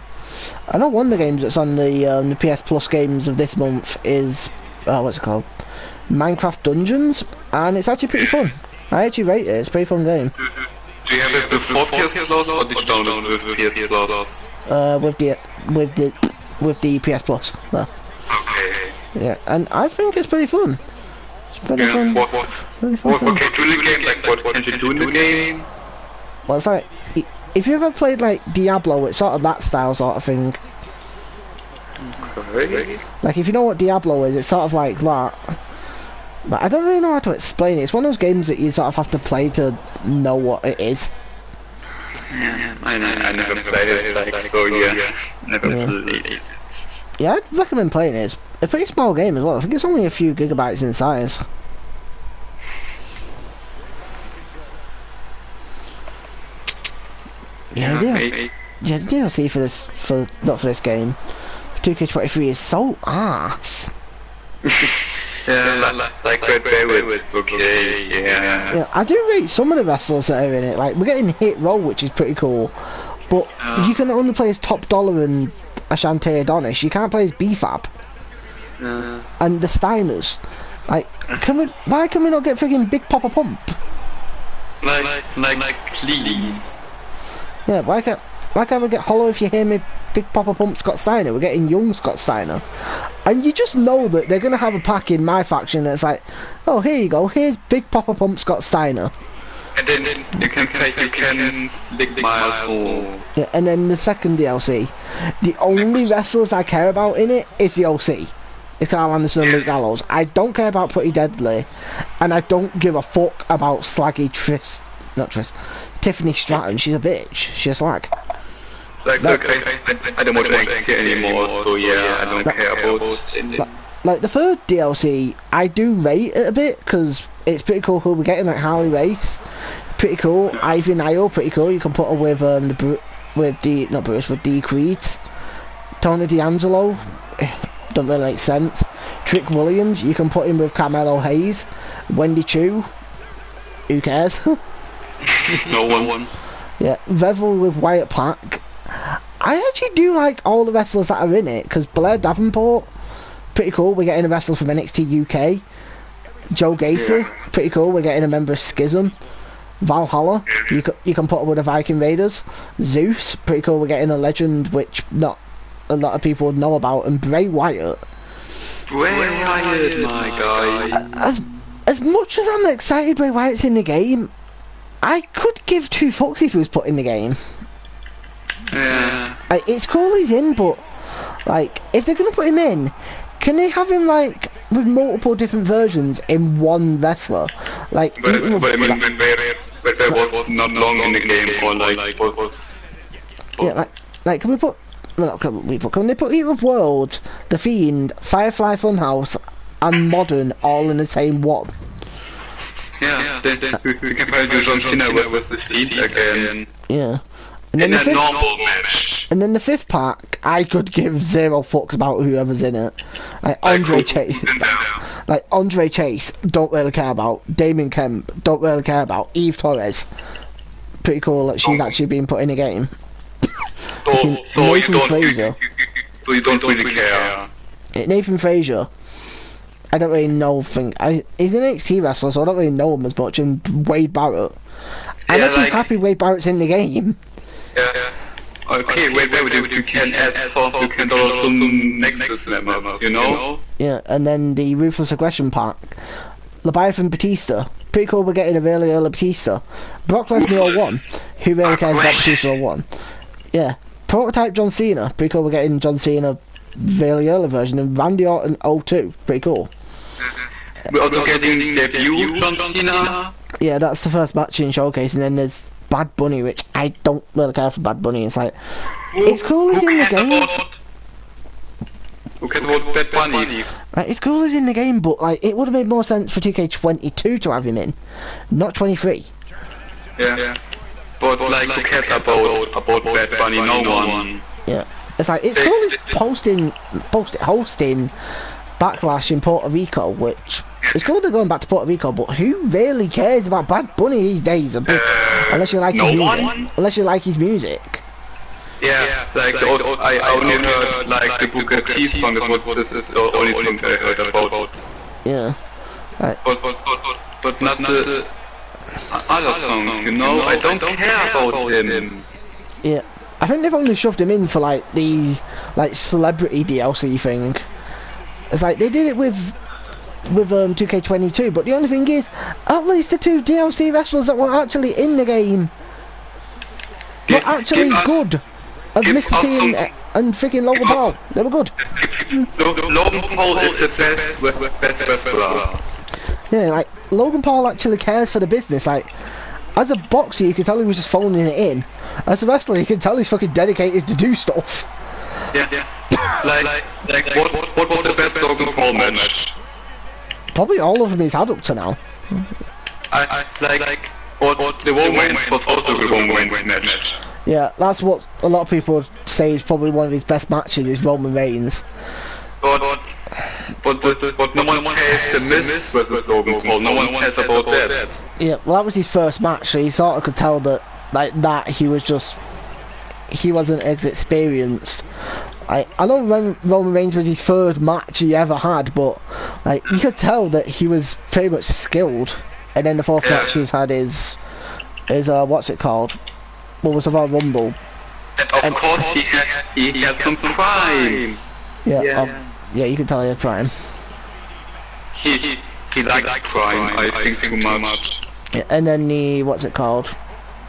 S1: I know one of the games that's on the PS Plus games of this month is what's it called? Minecraft Dungeons, and it's actually pretty fun. I actually rate it. It's a pretty fun game.
S3: Do you have it before PS Plus or did you download it with PS Plus?
S1: With the PS Plus. Well,
S3: okay.
S1: yeah, and I think it's pretty fun. It's pretty fun.
S3: What can you do in the game? Like what can you do in the game?
S1: Well, it's like if you ever played like Diablo, it's sort of that style sort of thing.
S3: Okay.
S1: Like if you know what Diablo is, it's sort of like that. But I don't really know how to explain it. It's one of those games that you sort of have to play to know what it is.
S3: Yeah, I never played it, like, so yeah, never played it.
S1: Yeah, I'd recommend playing it. It's a pretty small game as well. I think it's only a few gigabytes in size. Yeah, the DLC not for this game, 2K23 is so ass.
S3: Yeah, like Red Velvet, okay, yeah.
S1: Yeah, I do rate some of the wrestlers that are in it. Like, we're getting Hit Row, which is pretty cool. But you can only play as Top Dollar and Ashante Adonis. You can't play as B-Fab. And the Steiners. Like, why can we not get friggin' Big Papa Pump?
S3: Like, please.
S1: Yeah, why can't we get Hollow If You Hear Me, Big Papa Pump Scott Steiner? We're getting young Scott Steiner. And you just know that they're going to have a pack in my faction that's like, oh, here you go, here's Big Papa Pump Scott Steiner.
S3: And then you can say you can lick Miles.
S1: Yeah, and then the second DLC, the only wrestlers I care about in it is the OC. It's Carl Anderson and Luke Gallows. I don't care about Pretty Deadly, and I don't give a fuck about Slaggy Tiffany Stratton. She's a bitch. She's a slag.
S3: Like, look, I don't want to NXT anymore, so yeah, I don't care about...
S1: Like, the third DLC, I do rate it a bit, because it's pretty cool who we're getting, like Harley Race. Pretty cool. Ivy Nile, pretty cool. You can put her with, with D. Creed. Tony D'Angelo, don't really make sense. Trick Williams, you can put him with Carmelo Hayes. Wendy Chu, who cares?
S3: No one.
S1: Yeah, Revel with Wyatt Pack. I actually do like all the wrestlers that are in it, because Blair Davenport, pretty cool, we're getting a wrestler from NXT UK. Joe Gacy, pretty cool, we're getting a member of Schism. Valhalla, you can put her with the Viking Raiders. Zeus, pretty cool, we're getting a legend which not a lot of people would know about. And Bray Wyatt.
S3: Bray Wyatt, my guy.
S1: As much as I'm excited Bray Wyatt's in the game, I could give two fucks if he was put in the game.
S3: Yeah.
S1: Like, it's cool he's in, but like, if they're gonna put him in, can they have him like with multiple different versions in one wrestler. Like,
S3: but I mean, where was not long in the game, or like was.
S1: Yeah, like can we put? No, can they put Hero of Worlds, The Fiend, Firefly Funhouse, and Modern all in the same one?
S3: Yeah, we can probably do John Cena with The Fiend again.
S1: Yeah. And then
S3: In a normal match.
S1: And then the fifth pack, I could give zero fucks about whoever's in it. Like Andre Chase. Like Andre Chase, don't really care about. Damien Kemp, don't really care about. Eve Torres, pretty cool that she's actually being put in a game.
S3: So you don't really care.
S1: Nathan Frazier, I don't really know. He's an NXT wrestler, so I don't really know him as much. And Wade Barrett, I'm actually happy Wade Barrett's in the game.
S3: Yeah. Okay, wait, you can add some, you can download some Nexus members, you know?
S1: Yeah, and then the Ruthless Aggression pack. Leviathan Batista. Pretty cool we're getting a really early Batista. Brock Lesnar 01. Who really cares about Batista 01? Yeah. Prototype John Cena. Pretty cool we're getting John Cena really early version. And Randy Orton 02. Pretty cool.
S3: We're also getting debut John Cena.
S1: Yeah, that's the first match in Showcase, and then there's Bad Bunny, which I don't really care for Bad Bunny. It's like, it's cool he's in the game.
S3: Who cares about Bad Bunny?
S1: Like, it's cool he's in the game, but like, it would have made more sense for 2K22 to have him in, not 23.
S3: Yeah. But like, who cares about Bad Bunny? No one.
S1: Yeah. It's like, it's cool he's hosting Backlash in Puerto Rico, which it's cool they're going back to Puerto Rico, but who really cares about Bad Bunny these days? Unless you like his music. Unless you like his music.
S3: Yeah, like I only heard like the Booker T song. This is the only song I heard about.
S1: Yeah. Right.
S3: But not the other songs. You know, I don't care about him.
S1: Yeah. I think they've only shoved him in for like the celebrity DLC thing. It's like they did it with 2K22, but the only thing is, at least the two DLC wrestlers that were actually in the game were actually good. And Mr. T and freaking Logan Paul, they were good.
S3: Logan Paul is the best wrestler.
S1: Yeah, like Logan Paul actually cares for the business. Like, as a boxer, you can tell he was just phoning it in. As a wrestler, you can tell he's fucking dedicated to do stuff.
S3: Yeah. Like what was the best Logan Paul match?
S1: Probably all of them he's had up to now.
S3: What the Roman Reigns was also the Roman Reigns match.
S1: Yeah, that's what a lot of people say is probably one of his best matches is Roman Reigns.
S3: But no one says the Miz versus Logan Paul. No one says about that.
S1: Yeah, well that was his first match, so you sort of could tell that he wasn't as experienced. I know Roman Reigns was his third match he ever had, but like you could tell that he was pretty much skilled. And then the fourth match he's had is what's it called? What was the Royal Rumble?
S3: And of course he had some prime.
S1: Yeah, you can tell he had prime.
S3: He likes prime, I think, too much.
S1: Yeah, and then the what's it called?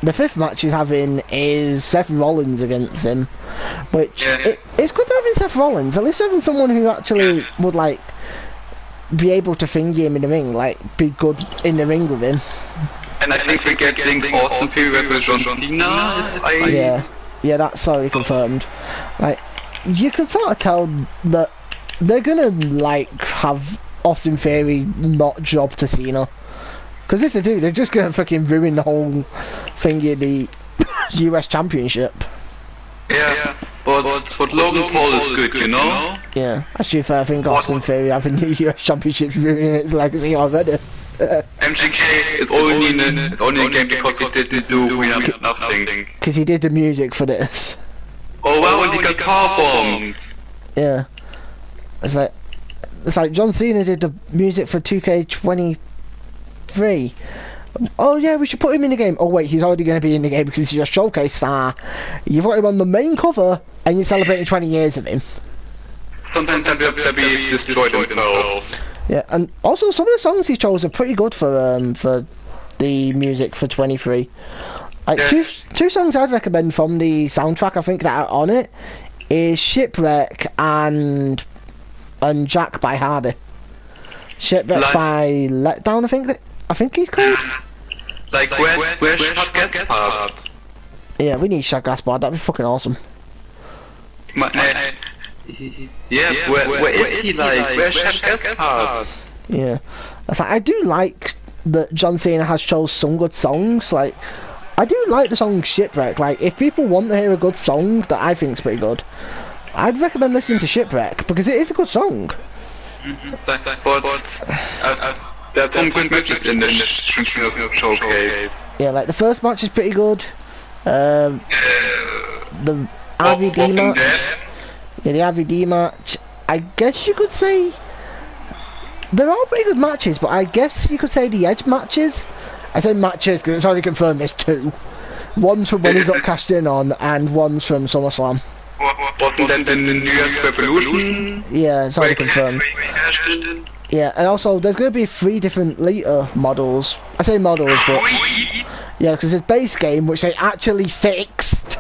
S1: The fifth match he's having is Seth Rollins against him, which it's good to having Seth Rollins. At least having someone who actually would like be able to finger him in the ring, like be good in the ring with him.
S3: And I think we're getting Austin Theory versus John Cena.
S1: Yeah, that's already confirmed. Like, you can sort of tell that they're gonna like have Austin Theory not job to Cena. Because if they do, they're just gonna fucking ruin the whole thing in the US Championship.
S3: Yeah, but Logan Paul is good, you know?
S1: Yeah, actually, I think Austin Theory having the US Championship ruining its legacy already.
S3: MGK is only in a game because he didn't do nothing.
S1: Because he did the music for this.
S3: Oh well, and he got power bombed.
S1: Yeah. It's like John Cena did the music for 2K23. Oh yeah, we should put him in the game. Oh wait, he's already going to be in the game because he's your showcase star. You've got him on the main cover and you're celebrating 20 years of him.
S3: Sometimes WWE destroyed himself.
S1: Yeah, and also some of the songs he chose are pretty good for the music for 23. Like two songs I'd recommend from the soundtrack I think that are on it is Shipwreck and Jack by Hardy. Shipwreck
S3: Like-
S1: by Letdown, I think he's called.
S3: Like where's Shot Gaspard?
S1: Yeah, we need Shad Gaspard. That'd be fucking awesome.
S3: Yes, where is he? Like where's Shot Gaspard?
S1: Yeah, it's like I do like that John Cena has chose some good songs. Like, I do like the song Shipwreck. Like, if people want to hear a good song that I think's pretty good, I'd recommend listening to Shipwreck because it is a good song.
S3: But there's some good matches in the showcase.
S1: Yeah, like the first match is pretty good. The RVD match. Yeah, the RVD match. I guess you could say they're all pretty good matches, but I guess you could say the Edge matches. I say matches because it's already confirmed there's two. One's from when he got cashed in on, and one's from SummerSlam.
S3: Wasn't that the New Year's Revolution?
S1: Yeah, it's already confirmed. Yeah, and also there's going to be 3 different Lita models. I say models, but yeah, because it's base game, which they actually fixed.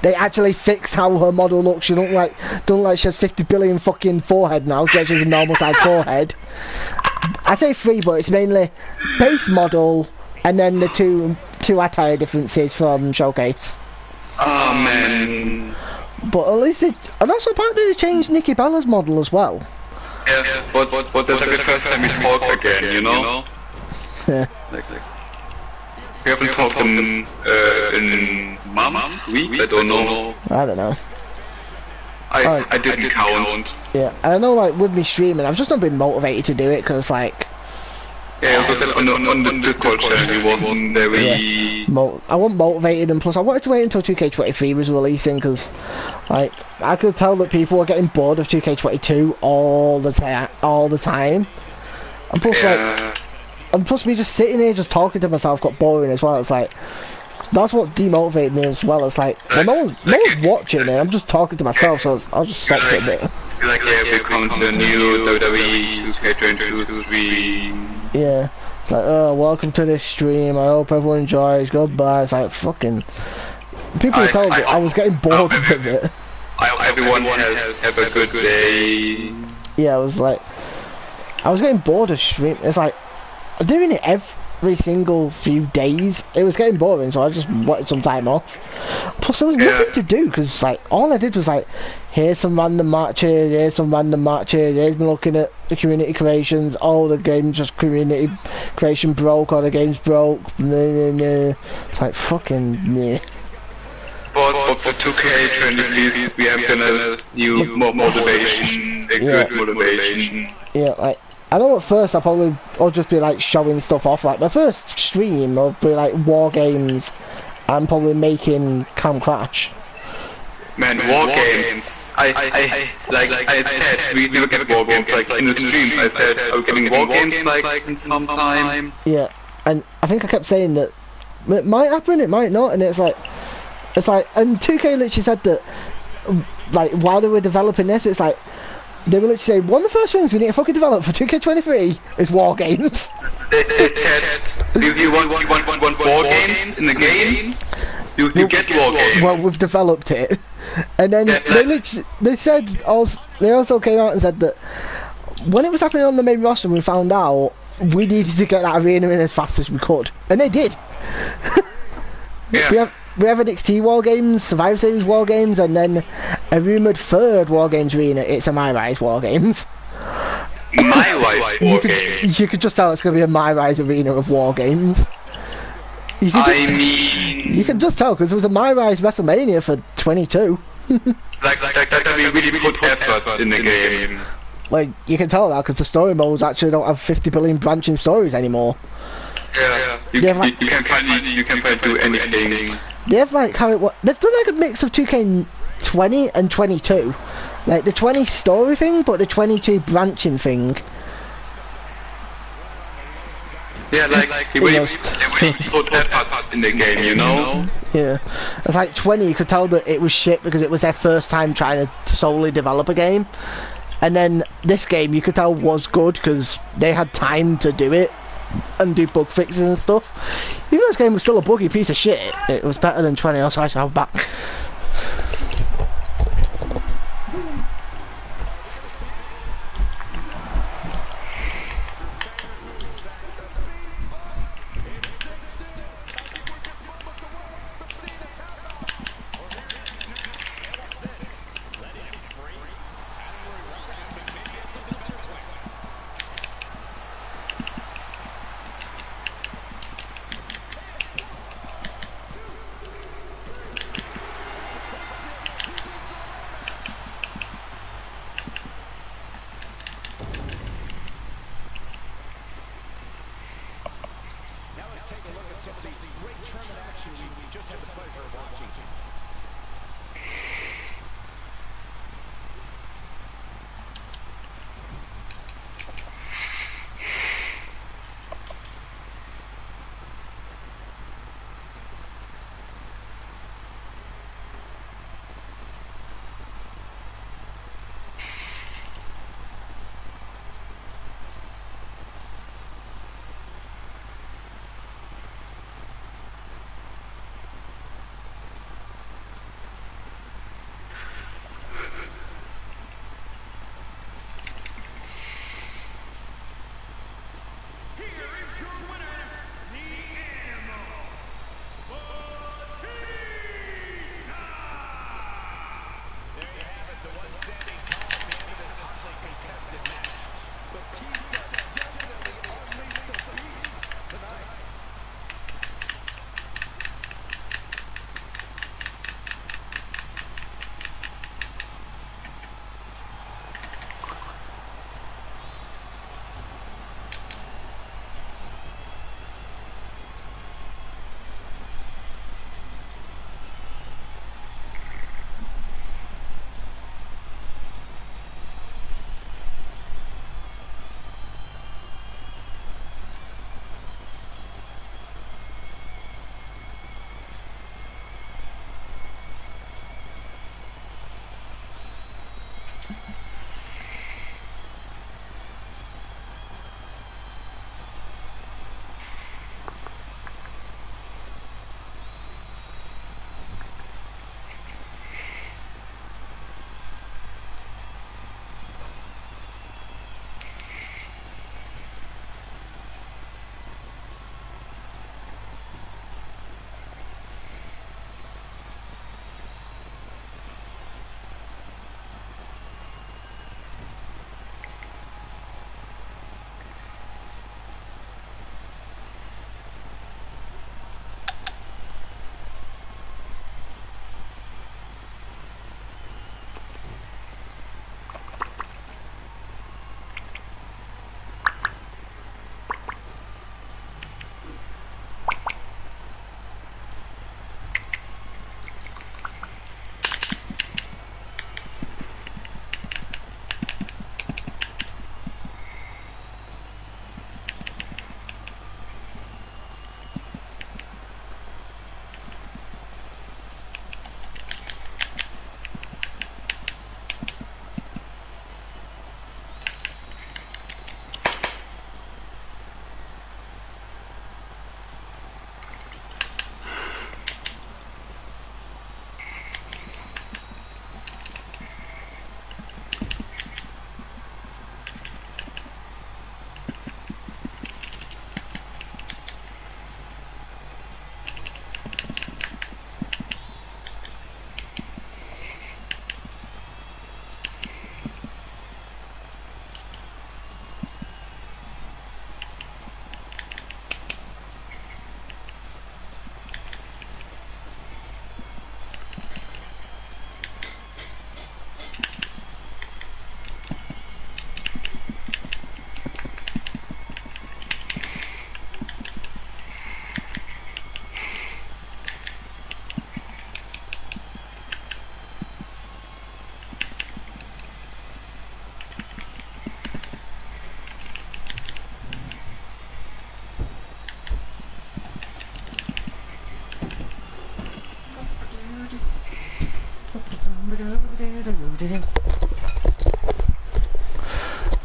S1: They actually fixed how her model looks. She don't like she has 50 billion fucking forehead now. She has a normal size forehead. I say 3, but it's mainly base model and then the two attire differences from Showcase.
S3: Oh man.
S1: But at least and also apparently they changed Nikki Bella's model as well.
S3: Yeah, but that's like the first time we talk again, you know?
S1: Yeah.
S3: We haven't talked in months, weeks, I don't know.
S1: I don't know.
S3: I didn't count.
S1: Yeah, and I know, like, with me streaming, I've just not been motivated to do it, because, like...
S3: Yeah, also that on the Discord channel, he wasn't very...
S1: Yeah. I wasn't motivated, and plus I wanted to wait until 2K23 was releasing, because, like, I could tell that people were getting bored of 2K22 all the time. And plus, like... And plus me just sitting here just talking to myself got boring as well. It's like... That's what demotivated me as well. It's like, well, no one's watching it. I'm just talking to myself, so I'll just stop for a bit.
S3: Like, yeah, we come to the new WWE 2K22 stream.
S1: Yeah. It's like, oh, welcome to this stream. I hope everyone enjoys. Goodbye. It's like, fucking... People told me I was getting bored with it.
S3: I hope everyone have a good day.
S1: Yeah, I was like... I was getting bored of stream. It's like... I'm doing it every single few days. It was getting boring, so I just wanted some time off. Plus, there was nothing to do, because, like, all I did was, like, here's some random matches, here's me looking at the community creations, oh, the game just community creation broke, or the game's broke, It's like, fucking, yeah.
S3: But for 2K23, we have a new motivation, a good motivation.
S1: Yeah, like, I know at first I'll just be like showing stuff off. Like my first stream will be like war games and probably making Cam Crash.
S3: Man, war games. I said we never get war games like in the streams. I said are we getting war games like in some time?
S1: Yeah, and I think I kept saying that it might happen, it might not, and it's like and 2K literally said that like while they were developing this, it's like. They will literally say, one of the first things we need to fucking develop for 2K23 is war games.
S3: They said, if you want war games in the game, you get war games.
S1: Well, we've developed it. And then they also came out and said that when it was happening on the main roster, we found out we needed to get that arena in as fast as we could. And they did.
S3: Yeah.
S1: We have NXT War Games, Survivor Series War Games, and then a rumoured third War Games arena. It's a My Rise War Games.
S3: My Rise War Games?
S1: You could just tell it's going to be a My Rise arena of War Games. You can just tell, because there was a My Rise WrestleMania for 22.
S3: That'd be really good effort in the game.
S1: Like, you can tell that, because the story modes actually don't have 50 billion branching stories anymore.
S3: Yeah, you can do anything.
S1: They have like how it was. They've done like a mix of 2K20 and 22, like the 20 story thing, but the 22 branching thing.
S3: Yeah, like they really put effort in the game, you know.
S1: Yeah, it's like 20. You could tell that it was shit because it was their first time trying to solely develop a game, and then this game you could tell was good because they had time to do it. And do bug fixes and stuff. Even though this game was still a buggy piece of shit, it was better than 20. Also, I should have back.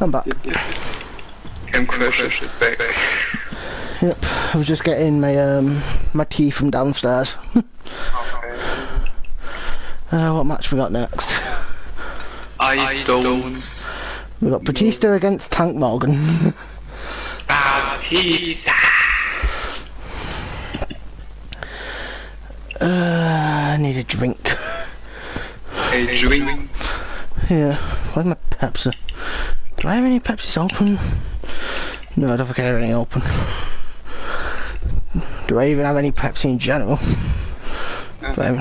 S1: I'm back.
S3: Cam Crash is back.
S1: Yep, I was just getting my my tea from downstairs.
S3: Okay.
S1: What match we got next?
S3: I don't.
S1: We got Batista against Tank Morgan.
S3: Batista.
S1: I need a drink.
S3: A drink.
S1: Yeah, where's my Pepsi? Do I have any Pepsis open? No, I don't think I have any open. Do I even have any Pepsi in general?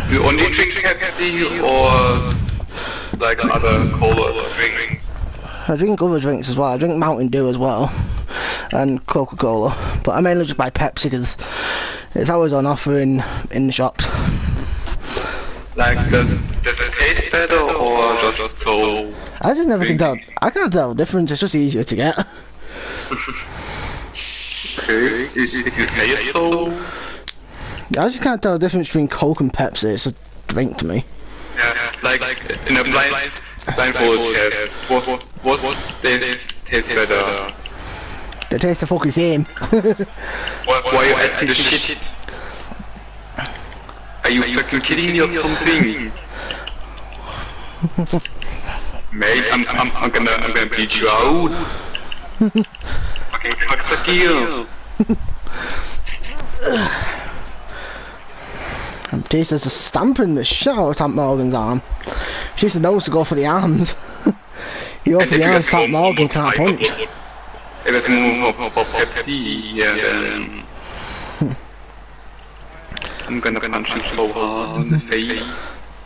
S3: You only drink Pepsi or like other cola drinks?
S1: I drink other drinks as well. I drink Mountain Dew as well. And Coca-Cola. But I mainly just buy Pepsi because it's always on offer in the shops.
S3: Like, does it taste better or just so?
S1: I just never can tell. I can't tell the difference. It's just easier to get.
S3: Okay, if you say it so.
S1: I just can't tell the difference between Coke and Pepsi. It's a drink to me.
S3: Yeah, like in a blindfold test, what tastes better?
S1: They taste the fucking same.
S3: Why are you asking the shit? Are you fucking kidding me or something? Mate, I'm gonna beat you out. Fucking cocksucker.
S1: And Batista's just stamping the shit out of Tank Morgan's arm. She just knows to go for the arms. You go for the arms, Tank Morgan can't punch.
S3: If it's more Pepsi, yeah, then I'm gonna punch you so hard in the face.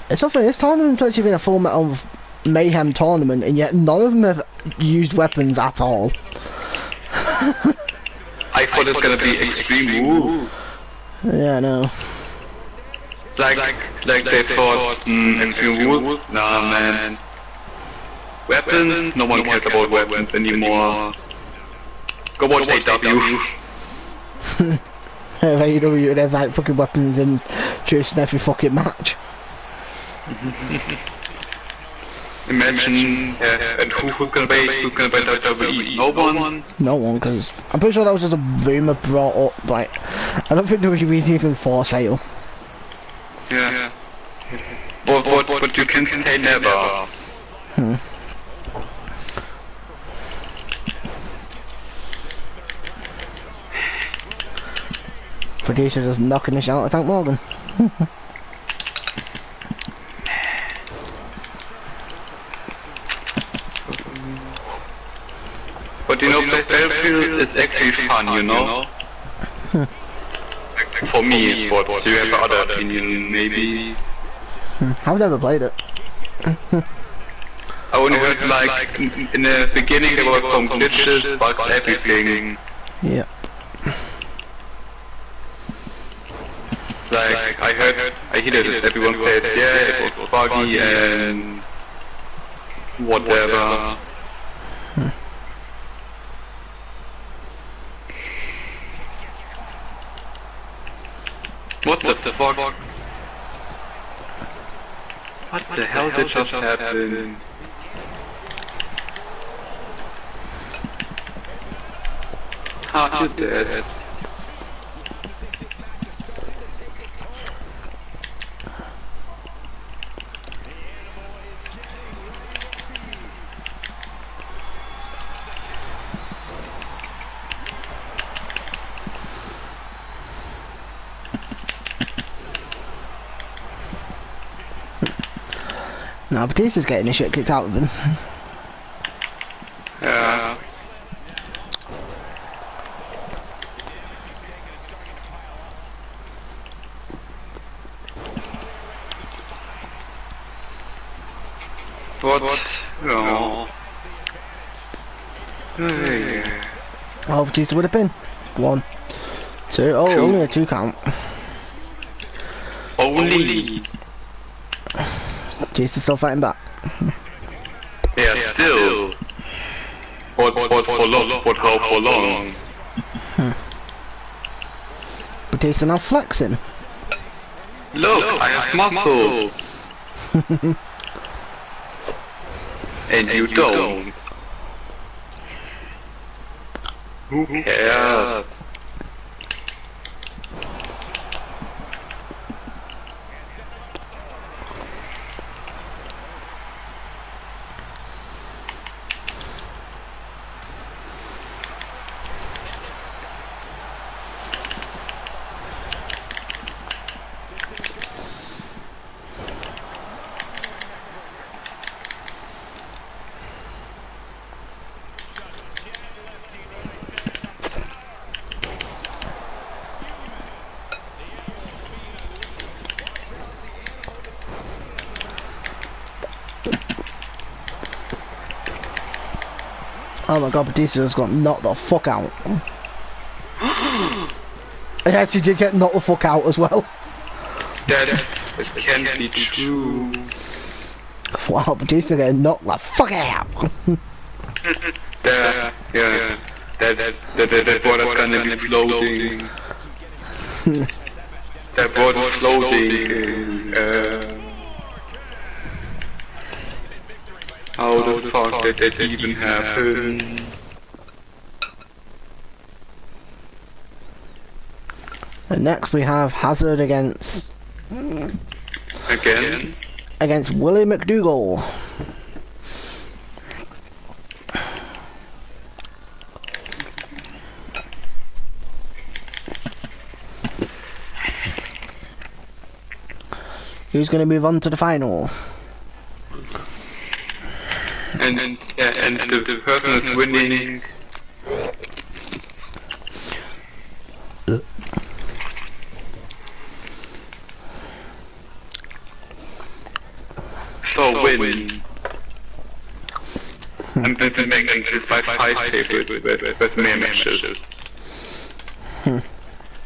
S1: It's not fair, this tournament's actually been a Full Metal Mayhem tournament, and yet none of them have used weapons at all.
S3: I thought it was gonna be extreme moves.
S1: Yeah, I know.
S3: Like they thought, extreme moves? Nah, man. Weapons? No one cares about weapons anymore. Go watch AW.
S1: AEW, they have like fucking weapons in just every fucking match.
S3: Imagine, and who's gonna buy WWE? No one?
S1: No one, because I'm pretty sure that was just a rumour brought up, like, I don't think WWE's even for sale.
S3: Yeah. But you can say never.
S1: Producer just knocking the shit out of Tank Morgan.
S3: But you know, Battlefield is actually fun, you know? For me, but you have other opinions, maybe?
S1: I've never played it.
S3: I only heard, like, in the beginning there was some glitches, bugs, everything.
S1: Yeah.
S3: Like, I heard it, everyone said, yeah, it was buggy and whatever. What the fuck? What the hell did just happen? How did that?
S1: No, Batista's getting the shit kicked out of him.
S3: Yeah. What? No. Hey.
S1: Oh, Batista would have been. 1, 2. Oh,
S3: Two.
S1: only a 2 count.
S3: Only.
S1: Batista's still fighting back.
S3: Yeah, still. But how for long?
S1: Batista now flexing.
S3: Look, I have muscles. And you don't. Who cares?
S1: Oh my god, Batista just got knocked the fuck out. He actually did get knocked the fuck out as well.
S3: That can't be true.
S1: Wow, Batista getting knocked the fuck out.
S3: Yeah. That water's gonna be floating. That water's floating. How the fuck did that even happen?
S1: And next we have Hazard against Willie McDougall. Who's going to move on to the final?
S3: And the person is winning. So win. And then making this by 5 favorite with mere matches.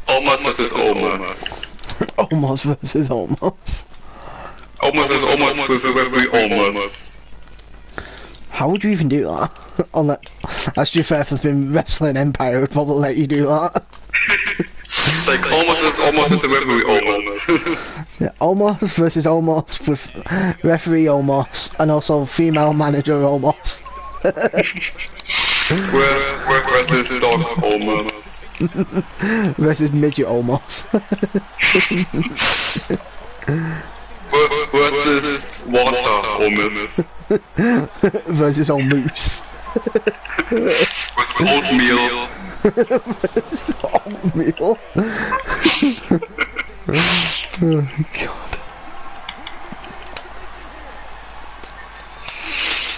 S3: Almost versus almost.
S1: Almost versus almost.
S3: Almost versus almost with every almost.
S1: How would you even do that? On that, that's your fair for being Wrestling Empire would probably let you do that.
S3: Like almost with every almost.
S1: Yeah, Omos versus Omos with referee Omos and also female manager Omos.
S3: Where this dog almost?
S1: Versus midget Omos.
S3: Versus water almost.
S1: Versus old moose.
S3: With oatmeal.
S1: Oatmeal. Oh god.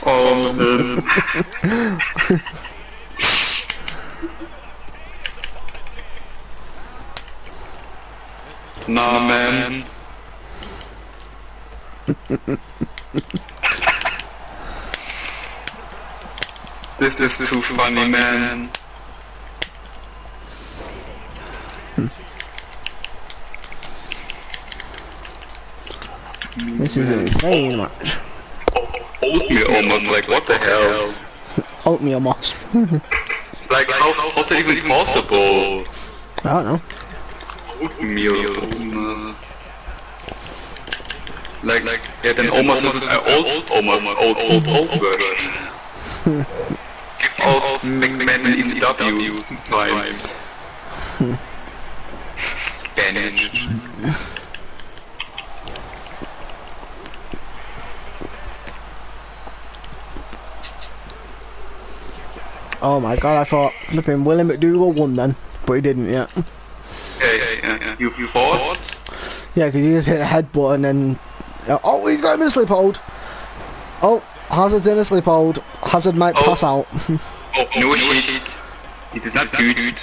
S3: Oh man. Nah man. This is too funny, man.
S1: This is insane match.
S3: Oatmeal almost, like what the hell?
S1: Oatmeal moss.
S3: Like how's that even possible?
S1: I don't know.
S3: Oatmeal almost. Like yeah, then almost was old version. Give all McMahon in ECW time. Banish.
S1: Oh my god, I thought flipping Willie McDougal won then, but he didn't yet.
S3: Yeah. You fought?
S1: Yeah, because he just hit a headbutt and then... oh, he's got him in a sleep hold. Oh, Hazard's in a sleep hold. Hazard might pass out.
S3: Oh, no shit. It is not good.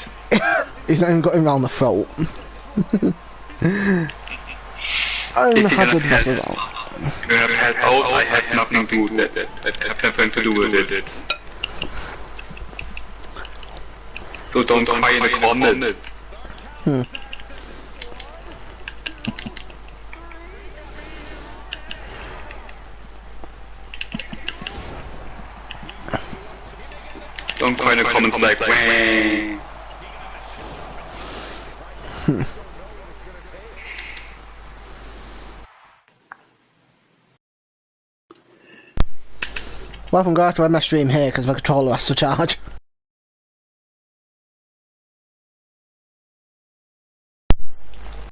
S1: He's not even got him round the throat. And Hazard passes out.
S3: If I pass out, I have nothing to do with it. I have nothing to do with it. So don't cry in the comments. Don't cry in the comments like, wah.
S1: Welcome guys to my stream here because my controller has to charge.